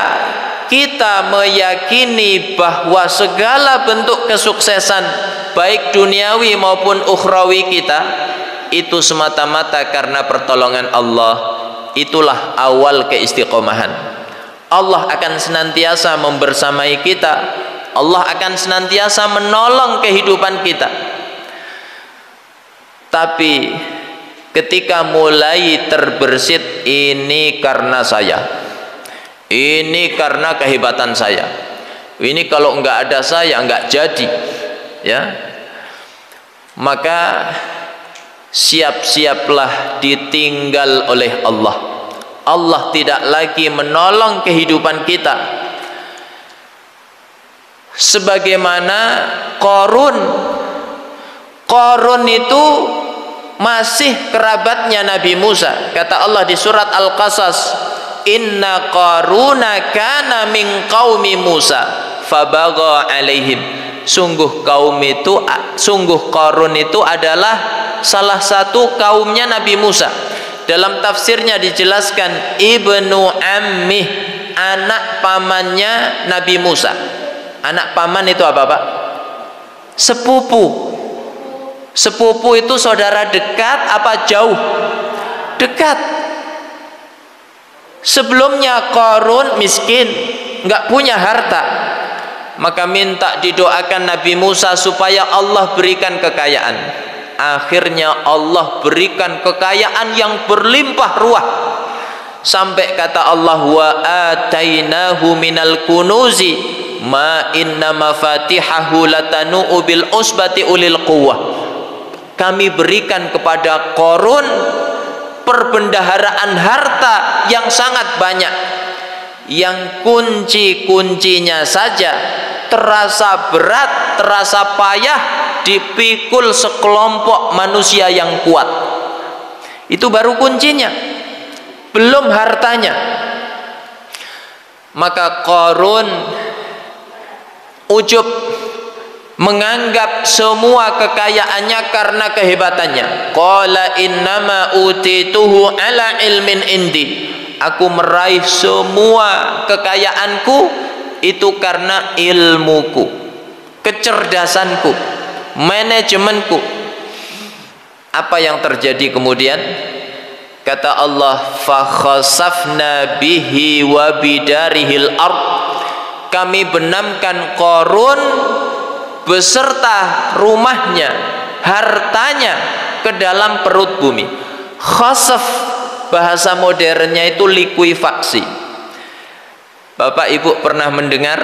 Speaker 2: kita meyakini bahwa segala bentuk kesuksesan baik duniawi maupun ukhrawi kita itu semata-mata karena pertolongan Allah, itulah awal keistiqomahan. Allah akan senantiasa membersamai kita, Allah akan senantiasa menolong kehidupan kita. Tapi ketika mulai terbersit, ini karena saya, ini karena kehebatan saya, ini kalau enggak ada saya enggak jadi, ya, maka siap-siaplah ditinggal oleh Allah. Allah tidak lagi menolong kehidupan kita. Sebagaimana Qarun itu masih kerabatnya Nabi Musa. Kata Allah di surat Al-Qasas, inna Qaruna kana min qaumi Musa fabagha alaihim. Sungguh Qarun itu adalah salah satu kaumnya Nabi Musa. Dalam tafsirnya dijelaskan ibnu ammi, anak pamannya Nabi Musa. Anak paman itu apa, Pak? Sepupu. Sepupu itu saudara dekat apa jauh? Dekat. Sebelumnya Qarun miskin, nggak punya harta, maka minta didoakan Nabi Musa supaya Allah berikan kekayaan. Akhirnya Allah berikan kekayaan yang berlimpah ruah, sampai kata Allah, wa atainahu minal kunuzi ma inna mafatihahu latanu bil usbati ulil quwwah. Kami berikan kepada Qarun perbendaharaan harta yang sangat banyak, yang kunci-kuncinya saja terasa berat, terasa payah dipikul sekelompok manusia yang kuat. Itu baru kuncinya, belum hartanya. Maka Qarun ujub, menganggap semua kekayaannya karena kehebatannya. Qala innama utituhu ala ilmin indi. Aku meraih semua kekayaanku itu karena ilmuku, kecerdasanku, manajemenku. Apa yang terjadi kemudian? Kata Allah, fa khasafna bihi wa bidarihil ard. Kami benamkan Qarun beserta rumahnya, hartanya ke dalam perut bumi. Khasaf, bahasa modernnya itu likuifaksi. Bapak Ibu pernah mendengar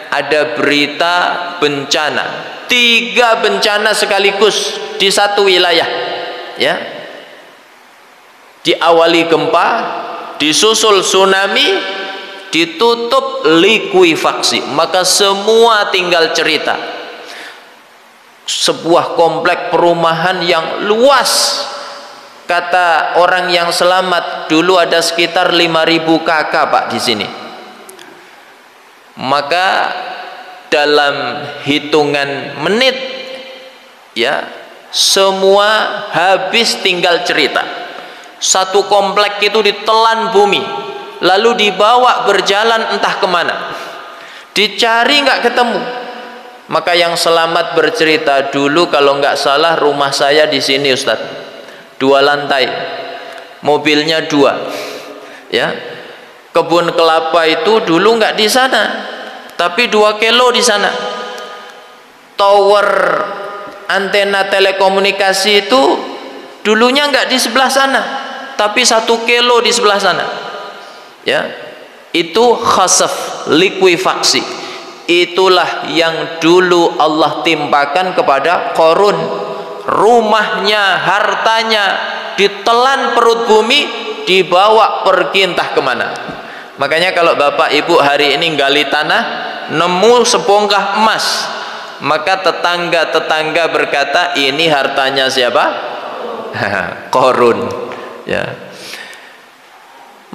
Speaker 2: ada berita bencana, 3 bencana sekaligus di satu wilayah, ya. Diawali gempa, disusul tsunami, ditutup likuifaksi, maka semua tinggal cerita. Sebuah komplek perumahan yang luas, kata orang yang selamat, dulu ada sekitar 5.000 kakak, Pak, di sini. Maka dalam hitungan menit, ya, semua habis tinggal cerita. Satu komplek itu ditelan bumi, lalu dibawa berjalan entah kemana, dicari nggak ketemu. Maka yang selamat bercerita, dulu kalau nggak salah rumah saya di sini, Ustadz, 2 lantai, mobilnya 2, ya. Kebun kelapa itu dulu nggak di sana, tapi 2 kilo di sana. Tower antena telekomunikasi itu dulunya nggak di sebelah sana, tapi 1 kilo di sebelah sana, ya. Itu khasaf, likuifaksi. Itulah yang dulu Allah timpakan kepada Qarun. Rumahnya, hartanya ditelan perut bumi, dibawa pergi entah kemana. Makanya kalau Bapak Ibu hari ini gali tanah, nemu sebongkah emas, maka tetangga-tetangga berkata, ini hartanya siapa? Qarun, ya.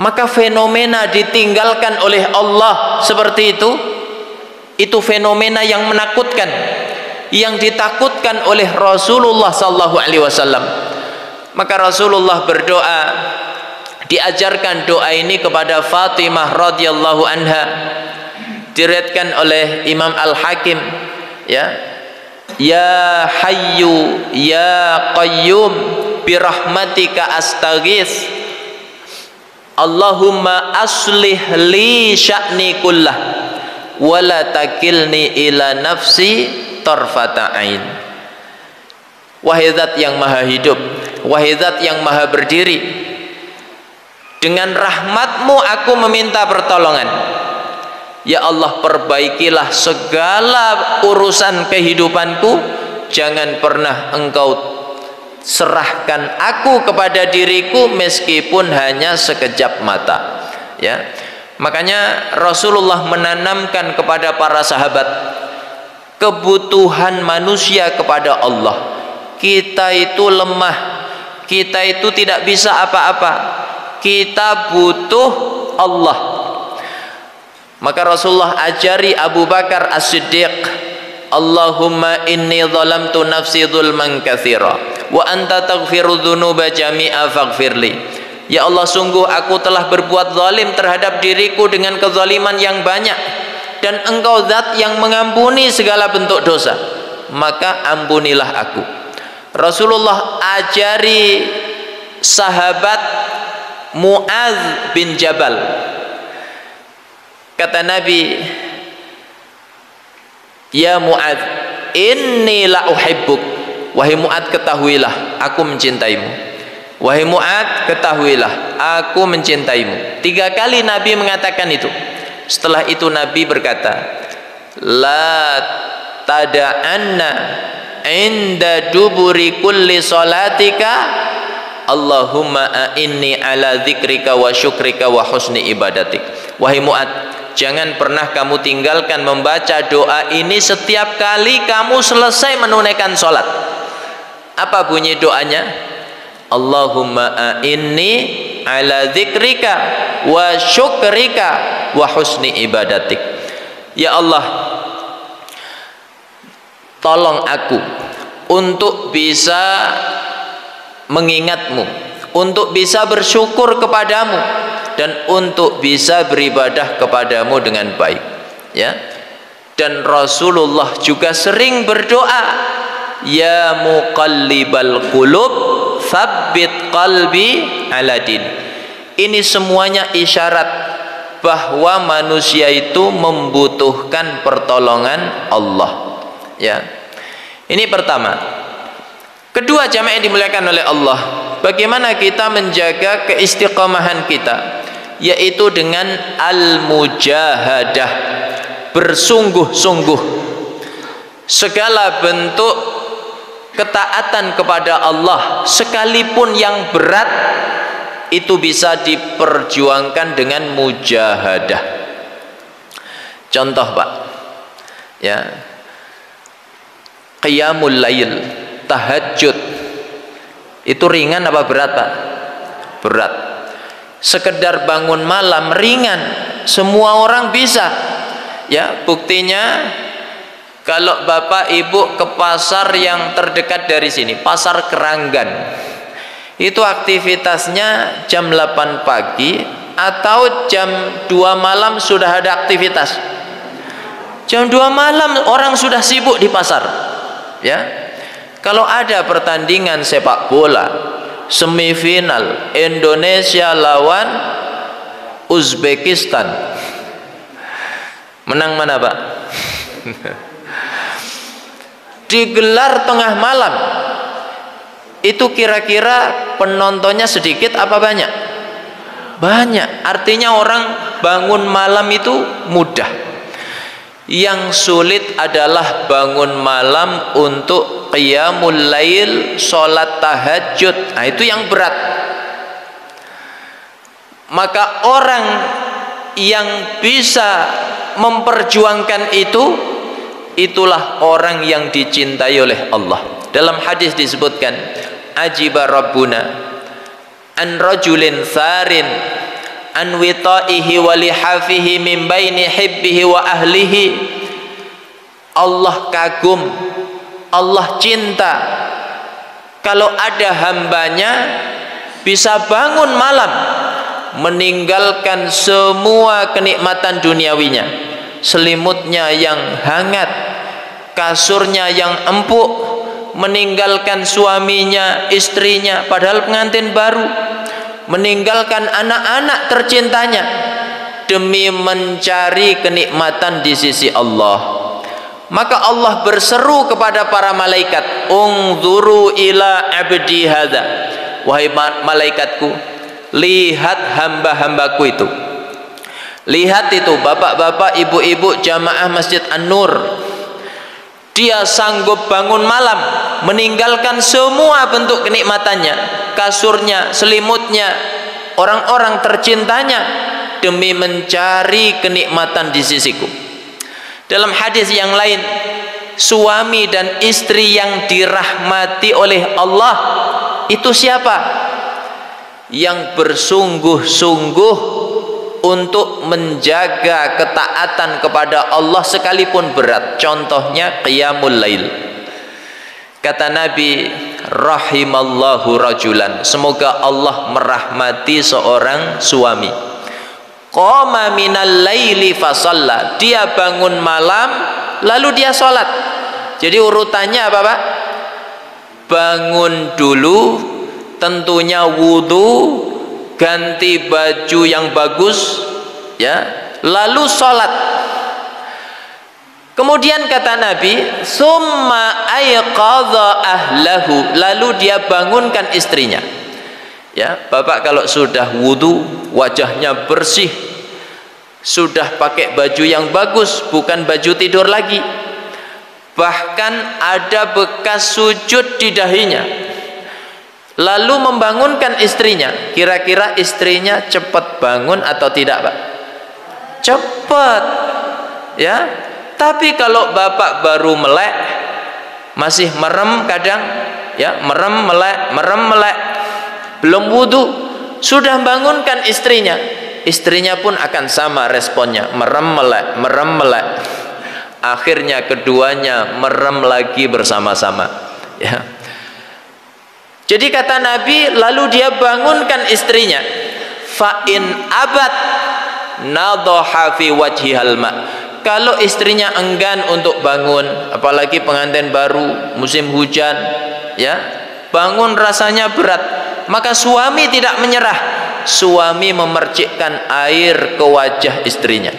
Speaker 2: Maka fenomena ditinggalkan oleh Allah seperti itu fenomena yang menakutkan, yang ditakutkan oleh Rasulullah sallallahu alaihi wasallam. Maka Rasulullah berdoa, diajarkan doa ini kepada Fatimah radhiyallahu anha, diriwayatkan oleh Imam Al-Hakim, ya. Ya Hayyu ya Qayyum bi rahmatika astaghits, Allahumma aslih li sya'ni kullah wa la takilni ila nafsi tarfata ain. Wahai Zat yang maha hidup, wahai Zat yang maha berdiri, dengan rahmatmu aku meminta pertolongan. Ya Allah, perbaikilah segala urusan kehidupanku, jangan pernah engkau serahkan aku kepada diriku meskipun hanya sekejap mata, ya. Makanya Rasulullah menanamkan kepada para sahabat kebutuhan manusia kepada Allah. Kita itu lemah, kita itu tidak bisa apa-apa, kita butuh Allah. Maka Rasulullah ajari Abu Bakar As-Siddiq, Allahumma inni zalamtu nafsi zulman katsira wa anta taghfiru dzunuba jami'a faghfirli. Ya Allah, sungguh aku telah berbuat zalim terhadap diriku dengan kezaliman yang banyak, dan Engkau zat yang mengampuni segala bentuk dosa, maka ampunilah aku. Rasulullah ajari sahabat Mu'adz bin Jabal. Kata Nabi, ya Mu'adz, inni la uhibbuk. Wahai Mu'adz, ketahuilah aku mencintaimu. Wahai Mu'adz, ketahuilah aku mencintaimu. 3 kali Nabi mengatakan itu. Setelah itu Nabi berkata, la tada'anna inda duburi kulli salatika Allahumma a'inni ala dzikrika wa syukrika wa husni ibadatik. Wahai Mu'adz, jangan pernah kamu tinggalkan membaca doa ini setiap kali kamu selesai menunaikan sholat. Apa bunyi doanya? Allahumma a'inni ala dzikrika wa syukrika wa husni ibadatik. Ya Allah, tolong aku untuk bisa mengingatmu, untuk bisa bersyukur kepadamu, dan untuk bisa beribadah kepadamu dengan baik. Ya. Dan Rasulullah juga sering berdoa, ya muqallibal qulub tsabbit qalbi ala din. Ini semuanya isyarat bahwa manusia itu membutuhkan pertolongan Allah. Ya. Ini pertama. Kedua, jamaah yang dimuliakan oleh Allah, bagaimana kita menjaga keistiqomahan kita, yaitu dengan al-mujahadah, bersungguh-sungguh. Segala bentuk ketaatan kepada Allah, sekalipun yang berat, itu bisa diperjuangkan dengan mujahadah. Contoh Pak, ya, qiyamul lail, tahajud, itu ringan apa berat Pak? Berat. Sekedar bangun malam ringan, semua orang bisa. Ya, buktinya kalau Bapak Ibu ke pasar yang terdekat dari sini, Pasar Keranggan, itu aktivitasnya jam 8 pagi atau jam 2 malam sudah ada aktivitas. Jam 2 malam orang sudah sibuk di pasar. Ya. Kalau ada pertandingan sepak bola, semifinal Indonesia lawan Uzbekistan, menang mana Pak? Digelar tengah malam, itu kira-kira penontonnya sedikit apa banyak? Banyak. Artinya orang bangun malam itu mudah. Yang sulit adalah bangun malam untuk qiyamul lail, sholat tahajud. Nah, itu yang berat. Maka orang yang bisa memperjuangkan itu, itulah orang yang dicintai oleh Allah. Dalam hadis disebutkan, ajiba rabbuna an rajulin tharin an wita'ihi wa lihafihi min baini hibbihi wa ahlihi. Allah kagum, Allah cinta kalau ada hambanya bisa bangun malam meninggalkan semua kenikmatan duniawinya, selimutnya yang hangat, kasurnya yang empuk, meninggalkan suaminya, istrinya, padahal pengantin baru, meninggalkan anak-anak tercintanya demi mencari kenikmatan di sisi Allah. Maka Allah berseru kepada para malaikat, ungzuru ila abdi hadza, wahai malaikatku, lihat hamba-hambaku itu. Lihat itu bapak-bapak, ibu-ibu jamaah Masjid An-Nur, dia sanggup bangun malam meninggalkan semua bentuk kenikmatannya, kasurnya, selimutnya, orang-orang tercintanya demi mencari kenikmatan di sisiku. Dalam hadis yang lain, suami dan istri yang dirahmati oleh Allah itu siapa? Yang bersungguh-sungguh untuk menjaga ketaatan kepada Allah sekalipun berat. Contohnya qiyamul lail. Kata Nabi, rahimallahu rajulan, semoga Allah merahmati seorang suami. Qama minal laili fasalla, dia bangun malam lalu dia sholat. Jadi urutannya apa Pak? Bangun dulu, tentunya wudu, ganti baju yang bagus, ya, lalu sholat. Kemudian kata Nabi, summa ayqadha ahlahu, lalu dia bangunkan istrinya. Ya, Bapak kalau sudah wudu, wajahnya bersih, sudah pakai baju yang bagus, bukan baju tidur lagi, bahkan ada bekas sujud di dahinya, lalu membangunkan istrinya, kira-kira istrinya cepat bangun atau tidak Pak? Cepat, ya. Tapi kalau Bapak baru melek, masih merem kadang, ya, merem melek, belum wudu, sudah bangunkan istrinya, istrinya pun akan sama responnya, merem melek. Akhirnya keduanya merem lagi bersama-sama, ya. Jadi kata Nabi, lalu dia bangunkan istrinya, fa in abad nadhaha fi wajhihal ma. Kalau istrinya enggan untuk bangun, apalagi pengantin baru, musim hujan, ya, bangun rasanya berat, maka suami tidak menyerah. Suami memercikkan air ke wajah istrinya.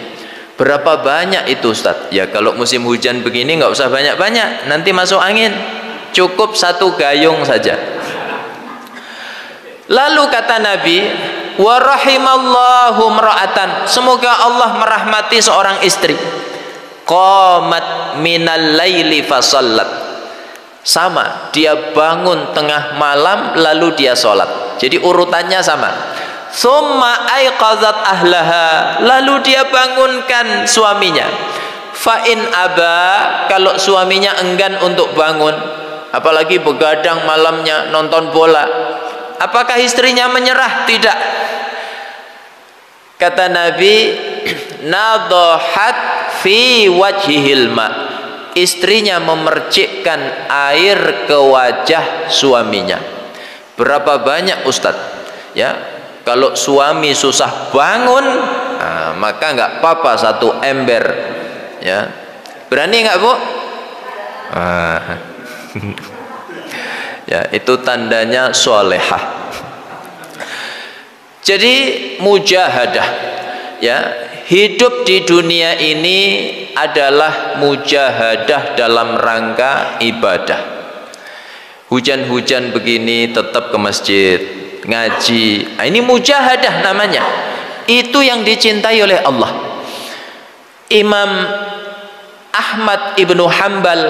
Speaker 2: Berapa banyak itu Ustaz? Ya kalau musim hujan begini nggak usah banyak-banyak, nanti masuk angin. Cukup satu gayung saja. Lalu kata Nabi, wa rahimallahu mra'atan, semoga Allah merahmati seorang istri, qamat minal laili fasallat, sama, dia bangun tengah malam lalu dia sholat. Jadi urutannya sama. Summa aiqazat ahlaha, lalu dia bangunkan suaminya. Fa in aba, kalau suaminya enggan untuk bangun, apalagi begadang malamnya nonton bola, apakah istrinya menyerah? Tidak. Kata Nabi, nadhahat fi wajhihil ma, istrinya memercikkan air ke wajah suaminya. Berapa banyak Ustaz? Ya, kalau suami susah bangun, nah, maka nggak apa-apa satu ember, ya. Berani nggak Bu? Ya, itu tandanya solehah. Jadi mujahadah, ya, hidup di dunia ini adalah mujahadah dalam rangka ibadah. Hujan-hujan begini tetap ke masjid, ngaji, nah, ini mujahadah namanya. Itu yang dicintai oleh Allah. Imam Ahmad ibnu Hanbal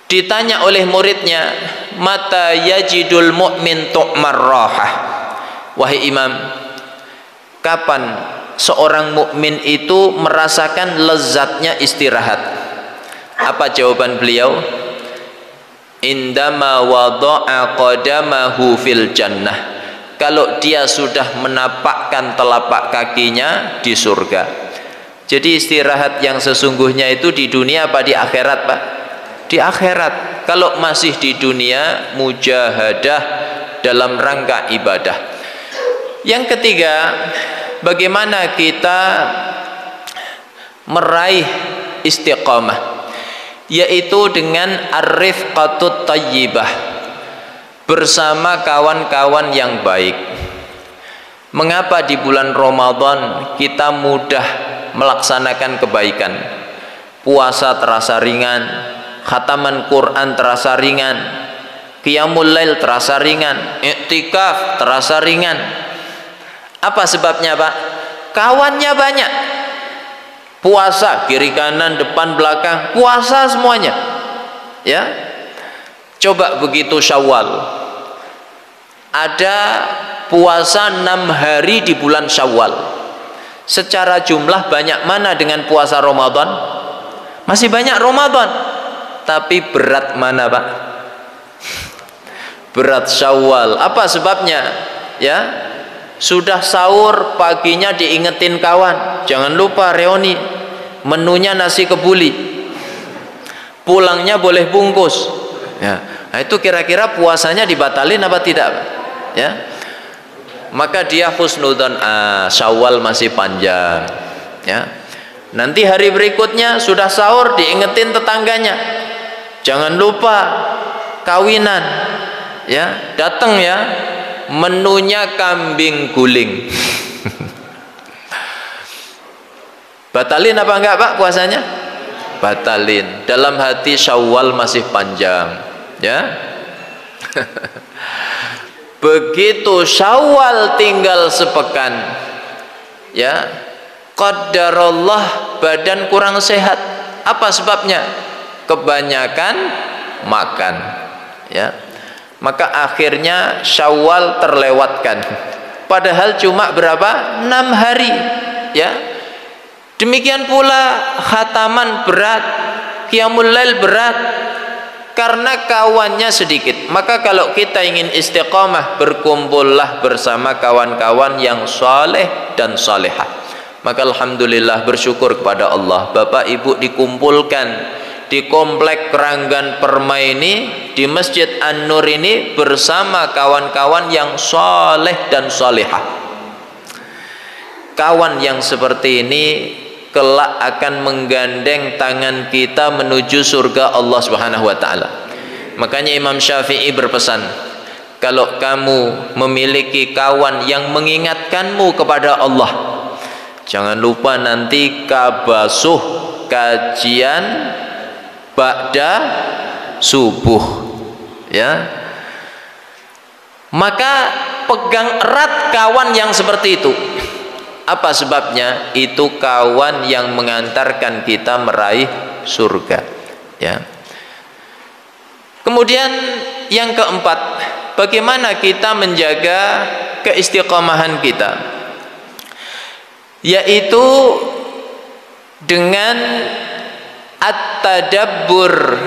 Speaker 2: ditanya oleh muridnya, mata yajidul mu'min tu'mar rahah, wahai imam, kapan seorang mukmin itu merasakan lezatnya istirahat? Apa jawaban beliau? Indama wada'a qadamahu fil jannah, kalau dia sudah menapakkan telapak kakinya di surga. Jadi istirahat yang sesungguhnya itu di dunia apa di akhirat Pak? Di akhirat. Kalau masih di dunia, mujahadah dalam rangka ibadah. Yang ketiga, bagaimana kita meraih istiqamah, yaitu dengan ar-rifqatut thayyibah, bersama kawan-kawan yang baik. Mengapa di bulan Ramadan kita mudah melaksanakan kebaikan? Puasa terasa ringan, khataman Quran terasa ringan, qiyamul lail terasa ringan, iktikaf terasa ringan. Apa sebabnya Pak? Kawannya banyak. Puasa kiri kanan depan belakang, puasa semuanya, ya. Coba begitu Syawal, ada puasa 6 hari di bulan Syawal, secara jumlah banyak mana dengan puasa Ramadan? Masih banyak Ramadan, tapi berat mana Pak? Berat Syawal. Apa sebabnya? Ya, sudah sahur paginya diingetin kawan, jangan lupa reuni, menunya nasi kebuli, pulangnya boleh bungkus, ya. Nah, itu kira-kira puasanya dibatalin apa tidak, ya? Maka dia husnudzon, Syawal masih panjang, ya. Nanti hari berikutnya sudah sahur, diingetin tetangganya, jangan lupa kawinan, ya, datang ya, menunya kambing guling. Batalin apa enggak Pak puasanya? Batalin. Dalam hati Syawal masih panjang, ya. Begitu Syawal tinggal sepekan, ya, qadarullah badan kurang sehat. Apa sebabnya? Kebanyakan makan, ya. Maka akhirnya Syawal terlewatkan. Padahal cuma berapa? 6 hari, ya. Demikian pula khataman berat, qiyamul lail berat, karena kawannya sedikit. Maka kalau kita ingin istiqamah, berkumpullah bersama kawan-kawan yang saleh dan salehah. Maka alhamdulillah, bersyukur kepada Allah, Bapak Ibu dikumpulkan di komplek Keranggan Permai ini, di Masjid An-Nur ini, bersama kawan-kawan yang saleh dan salehah. Kawan yang seperti ini kelak akan menggandeng tangan kita menuju surga Allah Subhanahu wa taala. Makanya Imam Syafi'i berpesan, kalau kamu memiliki kawan yang mengingatkanmu kepada Allah, jangan lupa nanti kabasuh kajian ba'da subuh, ya. Maka pegang erat kawan yang seperti itu. Apa sebabnya? Itu kawan yang mengantarkan kita meraih surga, ya. Kemudian yang keempat, bagaimana kita menjaga keistiqomahan kita, yaitu dengan at-tadabbur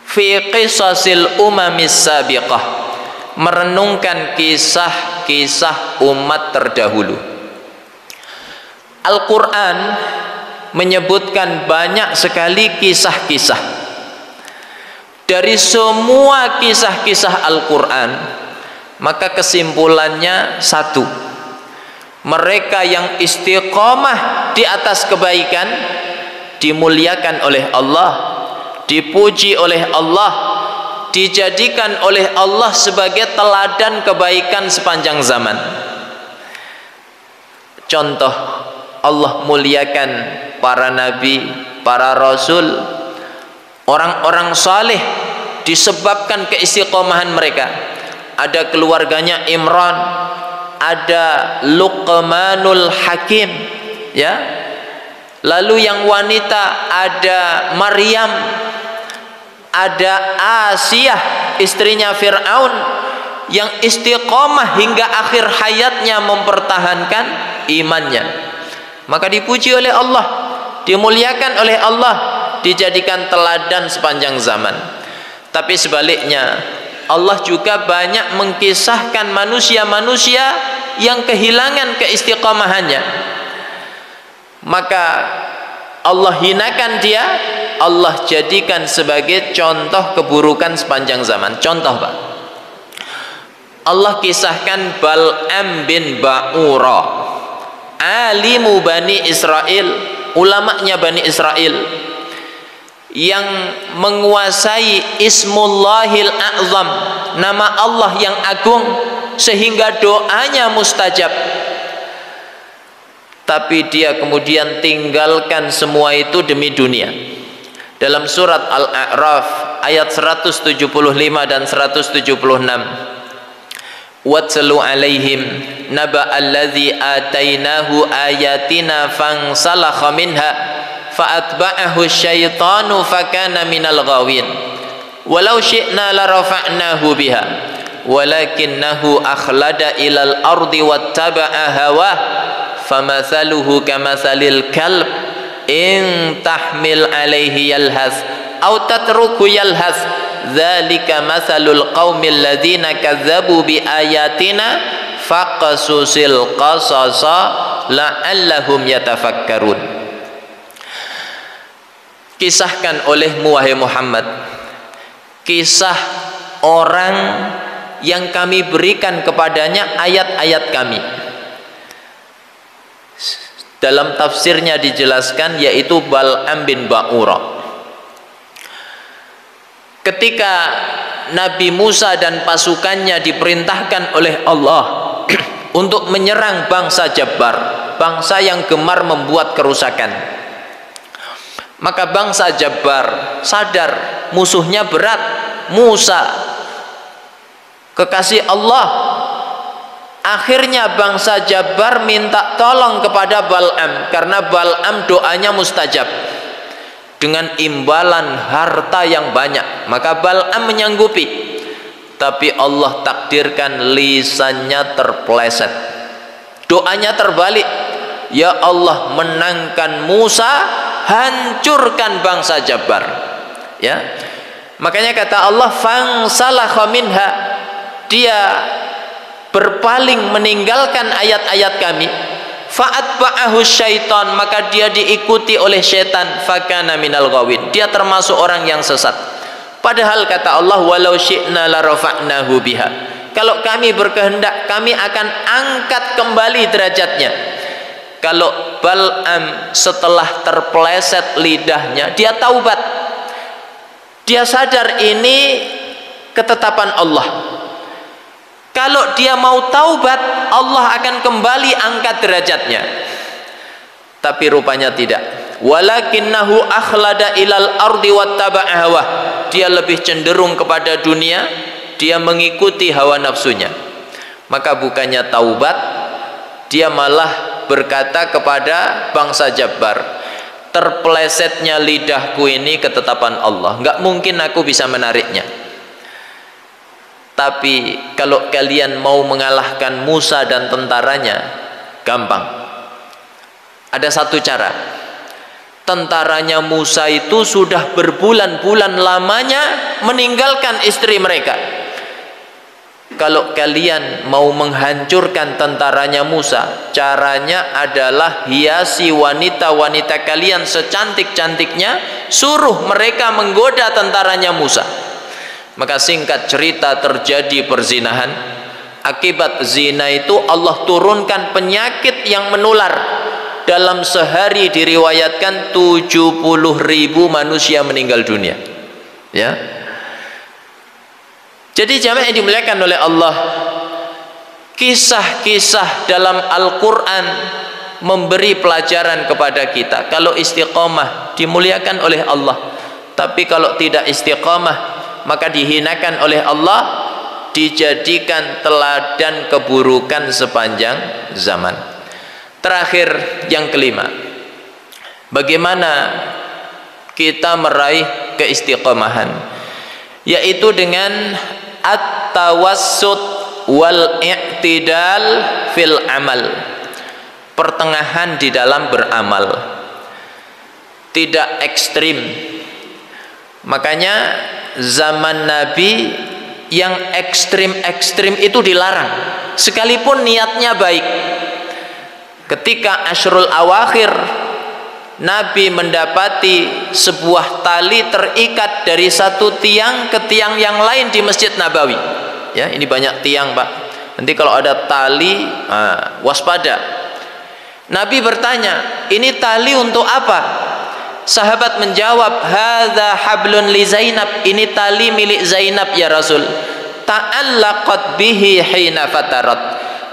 Speaker 2: fi qisasil umamis sabiqah, merenungkan kisah-kisah umat terdahulu. Al-Quran menyebutkan banyak sekali kisah-kisah. Dari semua kisah-kisah Al-Quran, maka kesimpulannya satu: mereka yang istiqomah di atas kebaikan dimuliakan oleh Allah, dipuji oleh Allah, dijadikan oleh Allah sebagai teladan kebaikan sepanjang zaman. Contoh, Allah muliakan para nabi, para rasul, orang-orang saleh disebabkan keistiqomahan mereka. Ada keluarganya Imran, ada Luqmanul Hakim, ya. Lalu yang wanita ada Maryam, ada Asiyah istrinya Fir'aun, yang istiqomah hingga akhir hayatnya mempertahankan imannya. Maka dipuji oleh Allah, dimuliakan oleh Allah, dijadikan teladan sepanjang zaman. Tapi sebaliknya, Allah juga banyak mengkisahkan manusia-manusia yang kehilangan keistiqomahannya. Maka Allah hinakan dia, Allah jadikan sebagai contoh keburukan sepanjang zaman. Contoh Pak, Allah kisahkan Bal'am bin Ba'ura, alimu Bani Israel, ulamanya Bani Israel, yang menguasai Ismullahil A'zam, nama Allah yang agung, sehingga doanya mustajab. Tapi dia kemudian tinggalkan semua itu demi dunia. Dalam surat Al-A'raf ayat 175 dan 176, watlu alaihim naba alladzi atainahu ayatina fansalakha minha faatba'ahu syaitanu fakana minal ghawin walau syi'na la rafa'nahu biha walakinnahu akhlada ilal ardi wattaba'a hawah famathaluhu kamathalil kalb in tahmil alaihi yalhas aw tatruku yalhas dzalika mathalul qaumil ladzina kadzdzabu bi ayatina faqasusil qasasa la'allahum yatafakkarun. Kisahkan olehmu wahai Muhammad kisah orang yang kami berikan kepadanya ayat-ayat kami. Dalam tafsirnya dijelaskan, yaitu Bal'am bin Ba'ura. Ketika Nabi Musa dan pasukannya diperintahkan oleh Allah untuk menyerang bangsa Jabbar, bangsa yang gemar membuat kerusakan, maka bangsa Jabbar sadar musuhnya berat. Musa, kekasih Allah. Akhirnya bangsa Jabbar minta tolong kepada Bal'am, karena Bal'am doanya mustajab dengan imbalan harta yang banyak. Maka Bal'am menyanggupi, tapi Allah takdirkan lisannya terpeleset, doanya terbalik. Ya Allah, menangkan Musa, hancurkan bangsa Jabbar. Ya, makanya kata Allah, fangsalakha minha, dia berpaling meninggalkan ayat-ayat kami. Fa'atba'ahu syaitan, maka dia diikuti oleh syaitan. Fakana minal ghawin, dia termasuk orang yang sesat. Padahal kata Allah, walau syi'na la rafa'nahu biha, kalau kami berkehendak, kami akan angkat kembali derajatnya. Kalau Bal'am setelah terpeleset lidahnya, dia taubat, dia sadar ini ketetapan Allah. Kalau dia mau taubat, Allah akan kembali angkat derajatnya. Tapi rupanya tidak. Walakinnahu akhlada ilal ardi wattaba'a hawa, dia lebih cenderung kepada dunia, dia mengikuti hawa nafsunya. Maka bukannya taubat, dia malah berkata kepada bangsa Jabbar, terpelesetnya lidahku ini ketetapan Allah, nggak mungkin aku bisa menariknya. Tapi kalau kalian mau mengalahkan Musa dan tentaranya, gampang. Ada satu cara. Tentaranya Musa itu sudah berbulan-bulan lamanya meninggalkan istri mereka. Kalau kalian mau menghancurkan tentaranya Musa, caranya adalah hiasi wanita-wanita kalian secantik-cantiknya, suruh mereka menggoda tentaranya Musa. Maka singkat cerita, terjadi perzinahan. Akibat zina itu Allah turunkan penyakit yang menular. Dalam sehari diriwayatkan 70.000 manusia meninggal dunia. Ya. Jadi jamaah yang dimuliakan oleh Allah, kisah-kisah dalam Al-Quran memberi pelajaran kepada kita. Kalau istiqamah dimuliakan oleh Allah, tapi kalau tidak istiqamah maka dihinakan oleh Allah, dijadikan teladan keburukan sepanjang zaman. Terakhir, yang kelima, bagaimana kita meraih keistiqamahan, yaitu dengan at-tawassut wal i'tidal fil amal, pertengahan di dalam beramal, tidak ekstrim. Makanya zaman Nabi yang ekstrim-ekstrim itu dilarang, sekalipun niatnya baik. Ketika Ashrul Awakhir, Nabi mendapati sebuah tali terikat dari satu tiang ke tiang yang lain di Masjid Nabawi. Ya, ini banyak tiang, Pak. Nanti kalau ada tali, waspada. Nabi bertanya, ini tali untuk apa? Sahabat menjawab, hadza hablun li Zainab, ini tali milik Zainab ya Rasul. Ta'allaqat bihi hina fatarat,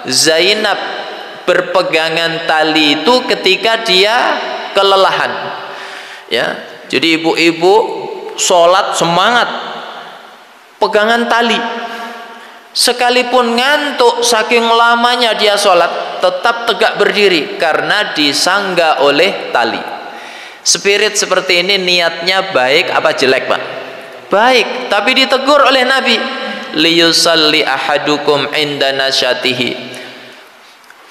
Speaker 2: Zainab berpegangan tali itu ketika dia kelelahan. Ya, jadi ibu-ibu sholat semangat pegangan tali, sekalipun ngantuk saking lamanya dia sholat, tetap tegak berdiri karena disangga oleh tali. Spirit seperti ini niatnya baik apa jelek, Pak? Baik, tapi ditegur oleh Nabi, liyusalli ahadukum inda nasyatihi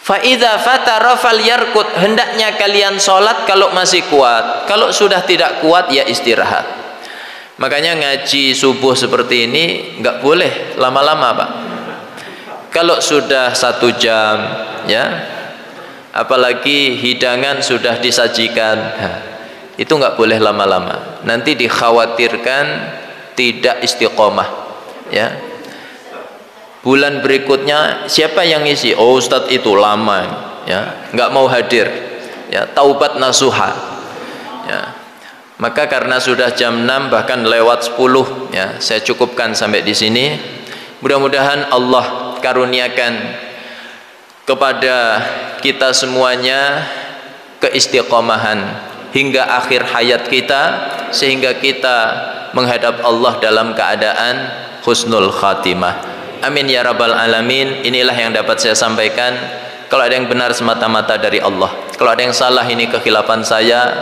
Speaker 2: fa idza fatara falyarkud, hendaknya kalian sholat kalau masih kuat, kalau sudah tidak kuat ya istirahat. Makanya ngaji subuh seperti ini nggak boleh lama-lama, Pak. Kalau sudah 1 jam, ya, apalagi hidangan sudah disajikan, itu nggak boleh lama-lama. Nanti dikhawatirkan tidak istiqomah, ya. Bulan berikutnya siapa yang ngisi? Oh, Ustadz itu lama, ya, nggak mau hadir, ya, taubat nasuha, ya. Maka karena sudah jam 6 bahkan lewat 10, ya, saya cukupkan sampai di sini. Mudah-mudahan Allah karuniakan kepada kita semuanya keistiqomahan hingga akhir hayat kita, sehingga kita menghadap Allah dalam keadaan husnul khatimah. Amin ya rabbal alamin. Inilah yang dapat saya sampaikan. Kalau ada yang benar semata-mata dari Allah, kalau ada yang salah ini kekhilafan saya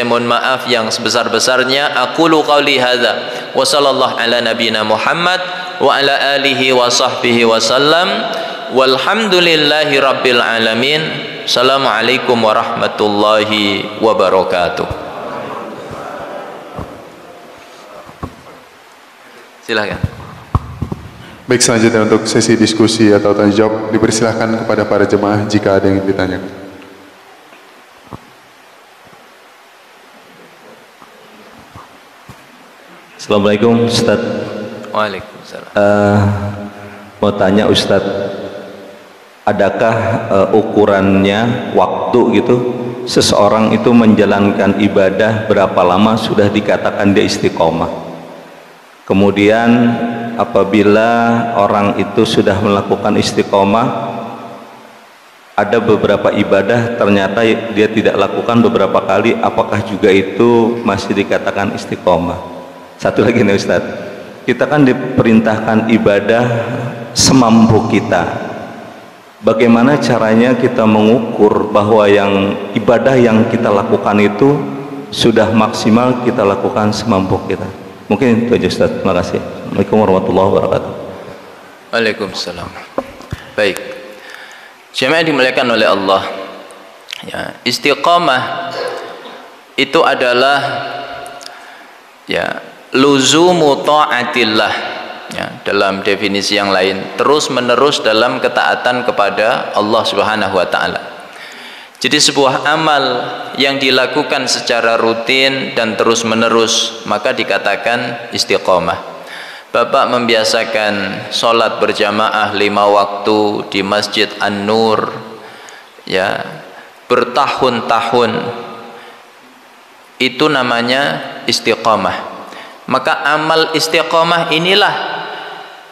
Speaker 2: mohon maaf yang sebesar-besarnya. Aqulu qauli hadza wa sallallahu ala nabiyyina Muhammad wa ala alihi wa sahbihi wa sallam. Walhamdulillahi rabbil alamin. Assalamualaikum warahmatullahi wabarakatuh. Silakan.
Speaker 1: Baik, selanjutnya untuk sesi diskusi atau tanya jawab dipersilahkan kepada para jemaah jika ada yang ditanyakan.
Speaker 3: Assalamualaikum Ustaz.
Speaker 2: Waalaikumsalam.
Speaker 3: Mau tanya Ustaz, adakah ukurannya waktu gitu, seseorang itu menjalankan ibadah berapa lama sudah dikatakan dia istiqomah? Kemudian apabila orang itu sudah melakukan istiqomah, ada beberapa ibadah ternyata dia tidak lakukan beberapa kali, apakah juga itu masih dikatakan istiqomah? Satu lagi nih Ustaz, kita kan diperintahkan ibadah semampu kita. Bagaimana caranya kita mengukur bahwa yang ibadah yang kita lakukan itu sudah maksimal kita lakukan semampu kita? Mungkin itu aja Ustaz. Terima kasih. Assalamualaikum warahmatullahi wabarakatuh.
Speaker 2: Waalaikumsalam. Baik, jemaah dimuliakan oleh Allah, ya, istiqamah itu adalah, ya, luzumu ta'atillah, ya, dalam definisi yang lain terus menerus dalam ketaatan kepada Allah Subhanahu wa taala. Jadi sebuah amal yang dilakukan secara rutin dan terus menerus maka dikatakan istiqomah. Bapak membiasakan sholat berjamaah 5 waktu di Masjid An-Nur, ya, bertahun-tahun, itu namanya istiqomah. Maka amal istiqomah inilah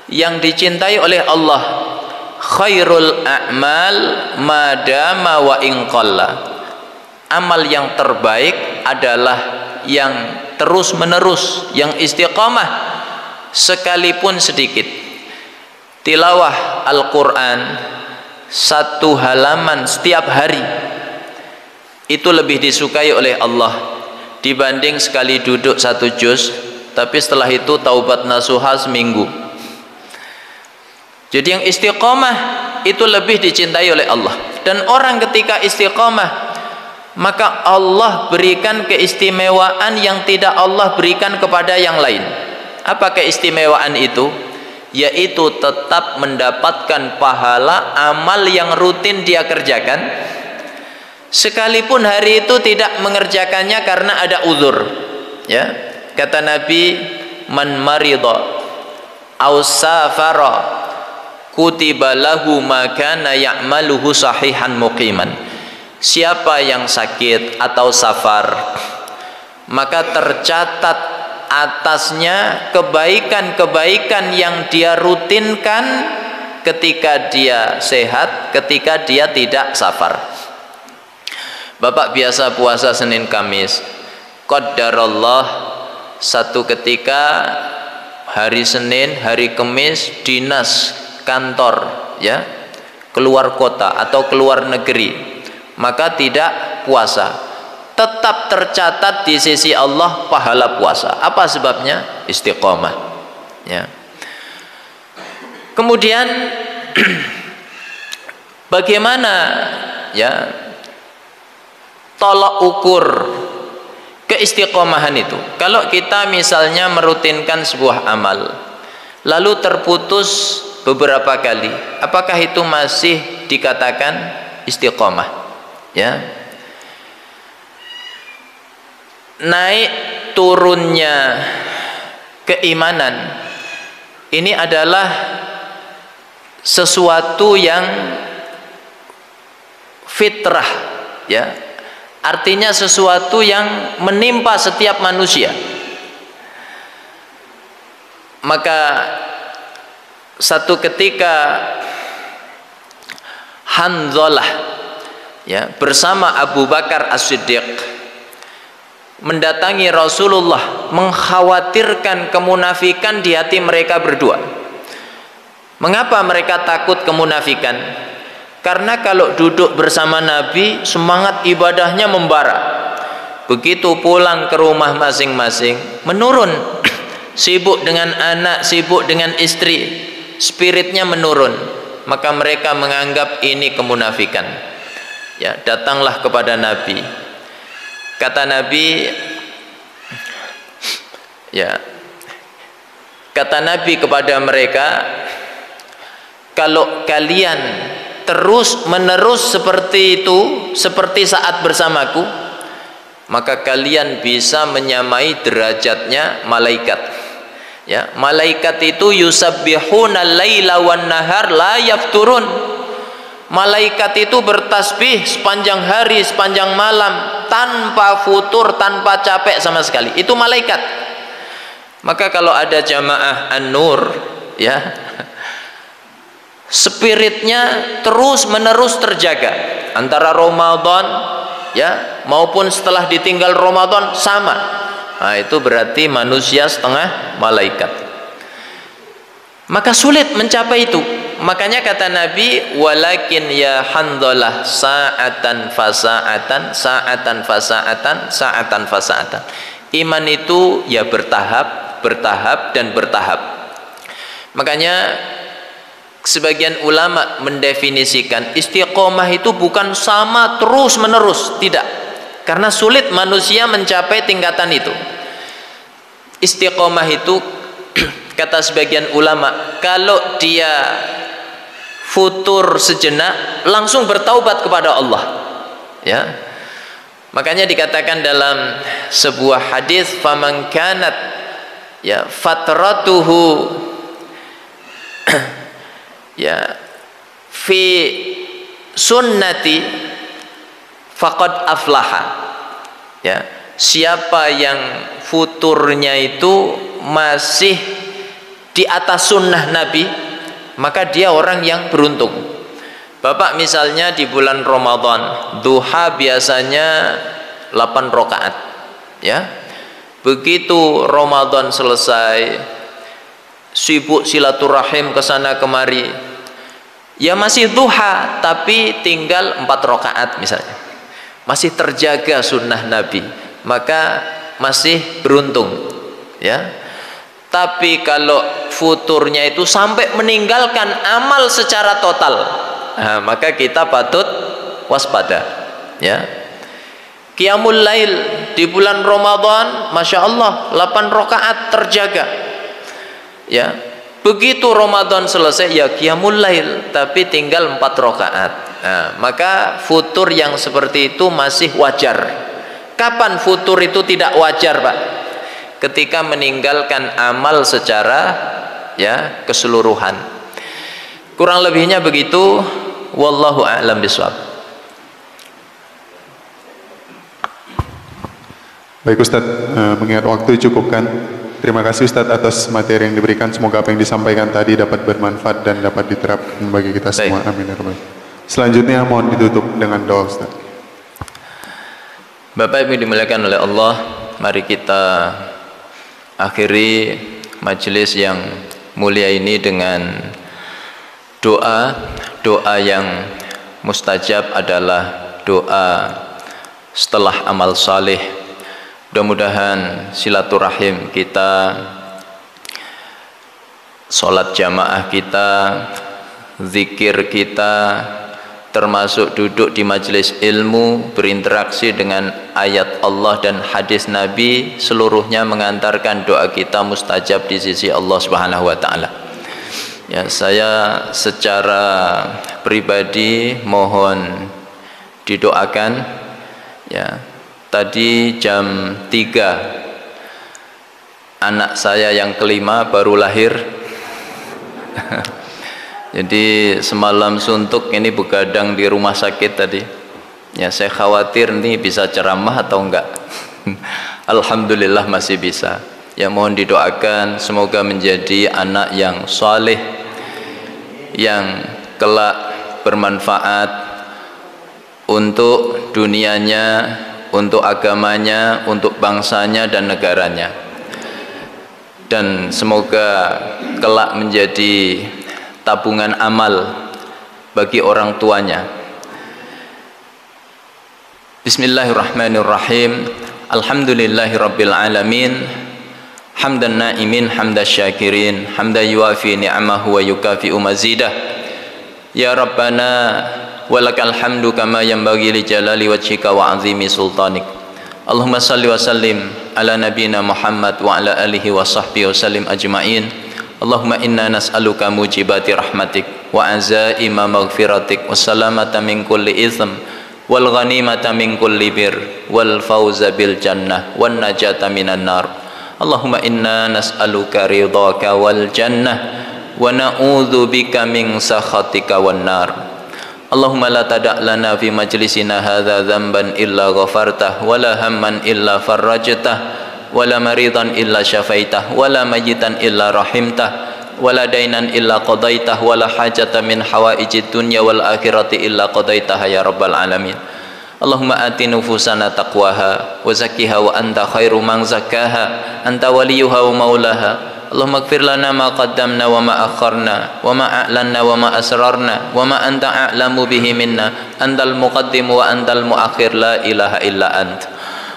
Speaker 2: yang dicintai oleh Allah. Khairul a'mal madama wa inqalla. Amal yang terbaik adalah yang terus menerus, yang istiqamah sekalipun sedikit. Tilawah Al-Quran 1 halaman setiap hari itu lebih disukai oleh Allah dibanding sekali duduk 1 juz, tapi setelah itu taubat nasuha seminggu. Jadi yang istiqomah itu lebih dicintai oleh Allah. Dan orang ketika istiqomah, maka Allah berikan keistimewaan yang tidak Allah berikan kepada yang lain. Apa keistimewaan itu? Yaitu tetap mendapatkan pahala amal yang rutin dia kerjakan, sekalipun hari itu tidak mengerjakannya karena ada uzur, ya. Kata Nabi, man marida aw safara kutiba lahu ma kana ya'maluhu sahihan muqiman. Siapa yang sakit atau safar, maka tercatat atasnya kebaikan-kebaikan yang dia rutinkan ketika dia sehat, ketika dia tidak safar. Bapak biasa puasa Senin Kamis, qadarallah satu ketika hari Senin, hari Kamis dinas kantor, ya, keluar kota atau keluar negeri, maka tidak puasa, tetap tercatat di sisi Allah pahala puasa. Apa sebabnya? Istiqomah, ya. Kemudian bagaimana, ya, tolak ukur keistiqomahan itu? Kalau kita misalnya merutinkan sebuah amal lalu terputus beberapa kali, apakah itu masih dikatakan istiqomah? Ya, naik turunnya keimanan ini adalah sesuatu yang fitrah, ya, artinya sesuatu yang menimpa setiap manusia. Maka satu ketika Hanzalah, ya, bersama Abu Bakar As-Siddiq mendatangi Rasulullah, mengkhawatirkan kemunafikan di hati mereka berdua. Mengapa mereka takut kemunafikan? Karena kalau duduk bersama Nabi, semangat ibadahnya membara. Begitu pulang ke rumah masing-masing, menurun. Sibuk dengan anak, sibuk dengan istri, spiritnya menurun. Maka mereka menganggap ini kemunafikan. Ya, datanglah kepada Nabi. Kata Nabi, ya, kata Nabi kepada mereka, kalau kalian terus menerus seperti itu, seperti saat bersamaku, maka kalian bisa menyamai derajatnya malaikat. Ya, malaikat itu yusabbihuna laila wan nahar la yafturun. Malaikat itu bertasbih sepanjang hari, sepanjang malam, tanpa futur, tanpa capek sama sekali. Itu malaikat. Maka kalau ada jamaah An-Nur, ya, spiritnya terus menerus terjaga antara Ramadan, ya, maupun setelah ditinggal Ramadan sama. Nah, itu berarti manusia setengah malaikat. Maka sulit mencapai itu. Makanya kata Nabi, walakin ya Hanzalah sa'atan fasa'atan, sa'atan fasa'atan, sa'atan fasa'atan. Iman itu ya bertahap, bertahap dan bertahap. Makanya sebagian ulama mendefinisikan istiqomah itu bukan sama terus menerus, tidak. Karena sulit manusia mencapai tingkatan itu. Istiqomah itu kata sebagian ulama, kalau dia futur sejenak langsung bertaubat kepada Allah, ya. Makanya dikatakan dalam sebuah hadis, faman kanat, ya, fatratuhu ya fi sunnati faqad aflaha. Ya, siapa yang futurnya itu masih di atas sunnah Nabi, maka dia orang yang beruntung. Bapak misalnya di bulan Ramadan, duha biasanya 8 rakaat, ya. Begitu Ramadan selesai, sibuk silaturahim ke sana kemari, ya masih duha tapi tinggal 4 rakaat misalnya, masih terjaga sunnah Nabi, maka masih beruntung, ya. Tapi kalau futurnya itu sampai meninggalkan amal secara total, nah, maka kita patut waspada, ya. Qiyamul lail di bulan Ramadan, Masya Allah 8 rakaat terjaga, ya. Begitu Ramadan selesai, ya Qiyamul lail tapi tinggal 4 rakaat. Nah, maka futur yang seperti itu masih wajar. Kapan futur itu tidak wajar, Pak? Ketika meninggalkan amal secara, ya, keseluruhan. Kurang lebihnya begitu. Wallahu a'lam bishawab.
Speaker 1: Baik Ustadz, mengingat waktu cukup kan? Terima kasih Ustadz atas materi yang diberikan. Semoga apa yang disampaikan tadi dapat bermanfaat dan dapat diterapkan bagi kita semua. Amin ya rabbal alamin. Selanjutnya mohon ditutup dengan doa Ustadz.
Speaker 2: Bapak Ibu dimuliakan oleh Allah, mari kita akhiri majelis yang mulia ini dengan doa. Doa yang mustajab adalah doa setelah amal saleh. Mudah-mudahan silaturahim kita, sholat jamaah kita, zikir kita, termasuk duduk di majelis ilmu, berinteraksi dengan ayat Allah dan hadis Nabi, seluruhnya mengantarkan doa kita mustajab di sisi Allah Subhanahu wa taala. Ya, saya secara pribadi mohon didoakan, ya. Tadi jam 3 anak saya yang kelima baru lahir. Jadi semalam suntuk, ini begadang di rumah sakit tadi. Ya, saya khawatir nih bisa ceramah atau enggak. Alhamdulillah masih bisa. Ya, mohon didoakan semoga menjadi anak yang saleh, yang kelak bermanfaat untuk dunianya, untuk agamanya, untuk bangsanya dan negaranya. Dan semoga kelak menjadi tabungan amal bagi orang tuanya. Bismillahirrahmanirrahim. Alhamdulillahirabbil alamin. Hamdan na'imin hamdas syakirin, hamdan yuafi ni'amahu wa yukafi'u mazidah. Ya Rabbana walakal hamdu kama yanbaghi li jalali wajhika wa 'azimi sultanik. Allahumma salli wa sallim ala nabiyyina Muhammad wa ala alihi wa sahbihi wa sallim ajma'in. Allahumma inna nas'aluka mujibati rahmatik wa azaima maghfiratik wa salamata min kulli itham wal ghanimata min kulli bir wal fawza bil jannah wan najata minan nar. Allahumma inna nas'aluka ridhaka wal jannah wa na'udzu bika min sakhatika wan nar. Allahumma la tada' lana fi majlisina hadza dhanban illa ghafartah wa la hamman illa farajtah wala maridan illa syafaitah wala mayitan illa rahimtah wala dainan illa qadaitah wala hajatan min hawaijid dunya wal akhirati illa qadaitah ya rabbal alamin. Allahumma ati nufusana taqwaha wa zakkiha wa anta khairu man zakkaha anta waliyuha wa maulaha. Allahumma ighfir lana ma qaddamna wa ma akharna wa ma a'lanna wa ma asrarna wa ma anta a'lamu bihi minna antal muqaddim wa antal muakhir la ilaha illa ant.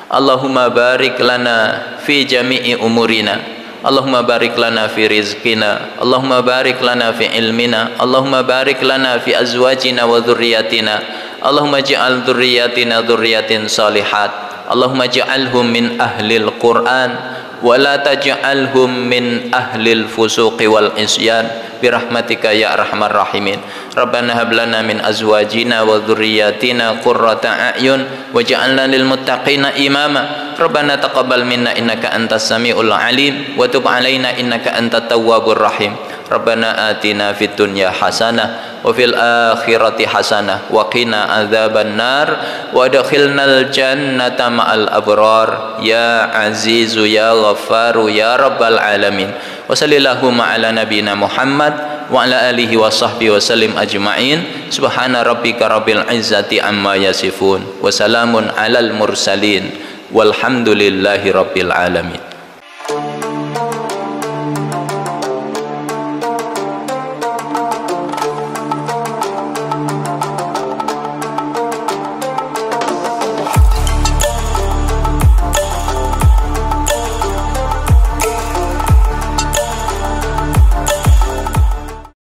Speaker 2: Allahumma barik lana fi jami'i umurina. Allahumma barik lana fi rizqina. Allahumma barik lana fi ilmina. Allahumma barik lana fi azwajina wa dhurriyyatina. Allahumma ja'al dhurriyyatina dhurriyyatin salihat. Allahumma ja'alhum min ahlil Qur'an wa la taj'alhum min ahlil fusuqi wal isyan birahmatika ya arhamar rahimin. Rabbana hab lana min azwajina wa dhurriyyatina qurrata a'yun waj'alna lil muttaqina imama. Rabbana taqabbal minna innaka antas samiul alim wa tub alaina innaka antat tawwabur rahim. Rabbana atina fid dunya hasanah wa fil akhirati hasanah wa qina adzaban nar wa adkhilnal jannata ma'al abrar ya azizu ya ghaffaru ya rabbal alamin. Wa sallallahu ala nabiyyina Muhammad wa ala alihi wa sahbihi wa sallim ajma'in. Subhana rabbika rabbil izzati amma yasifun wa salamun alal mursalin walhamdulillahi rabbil alamin.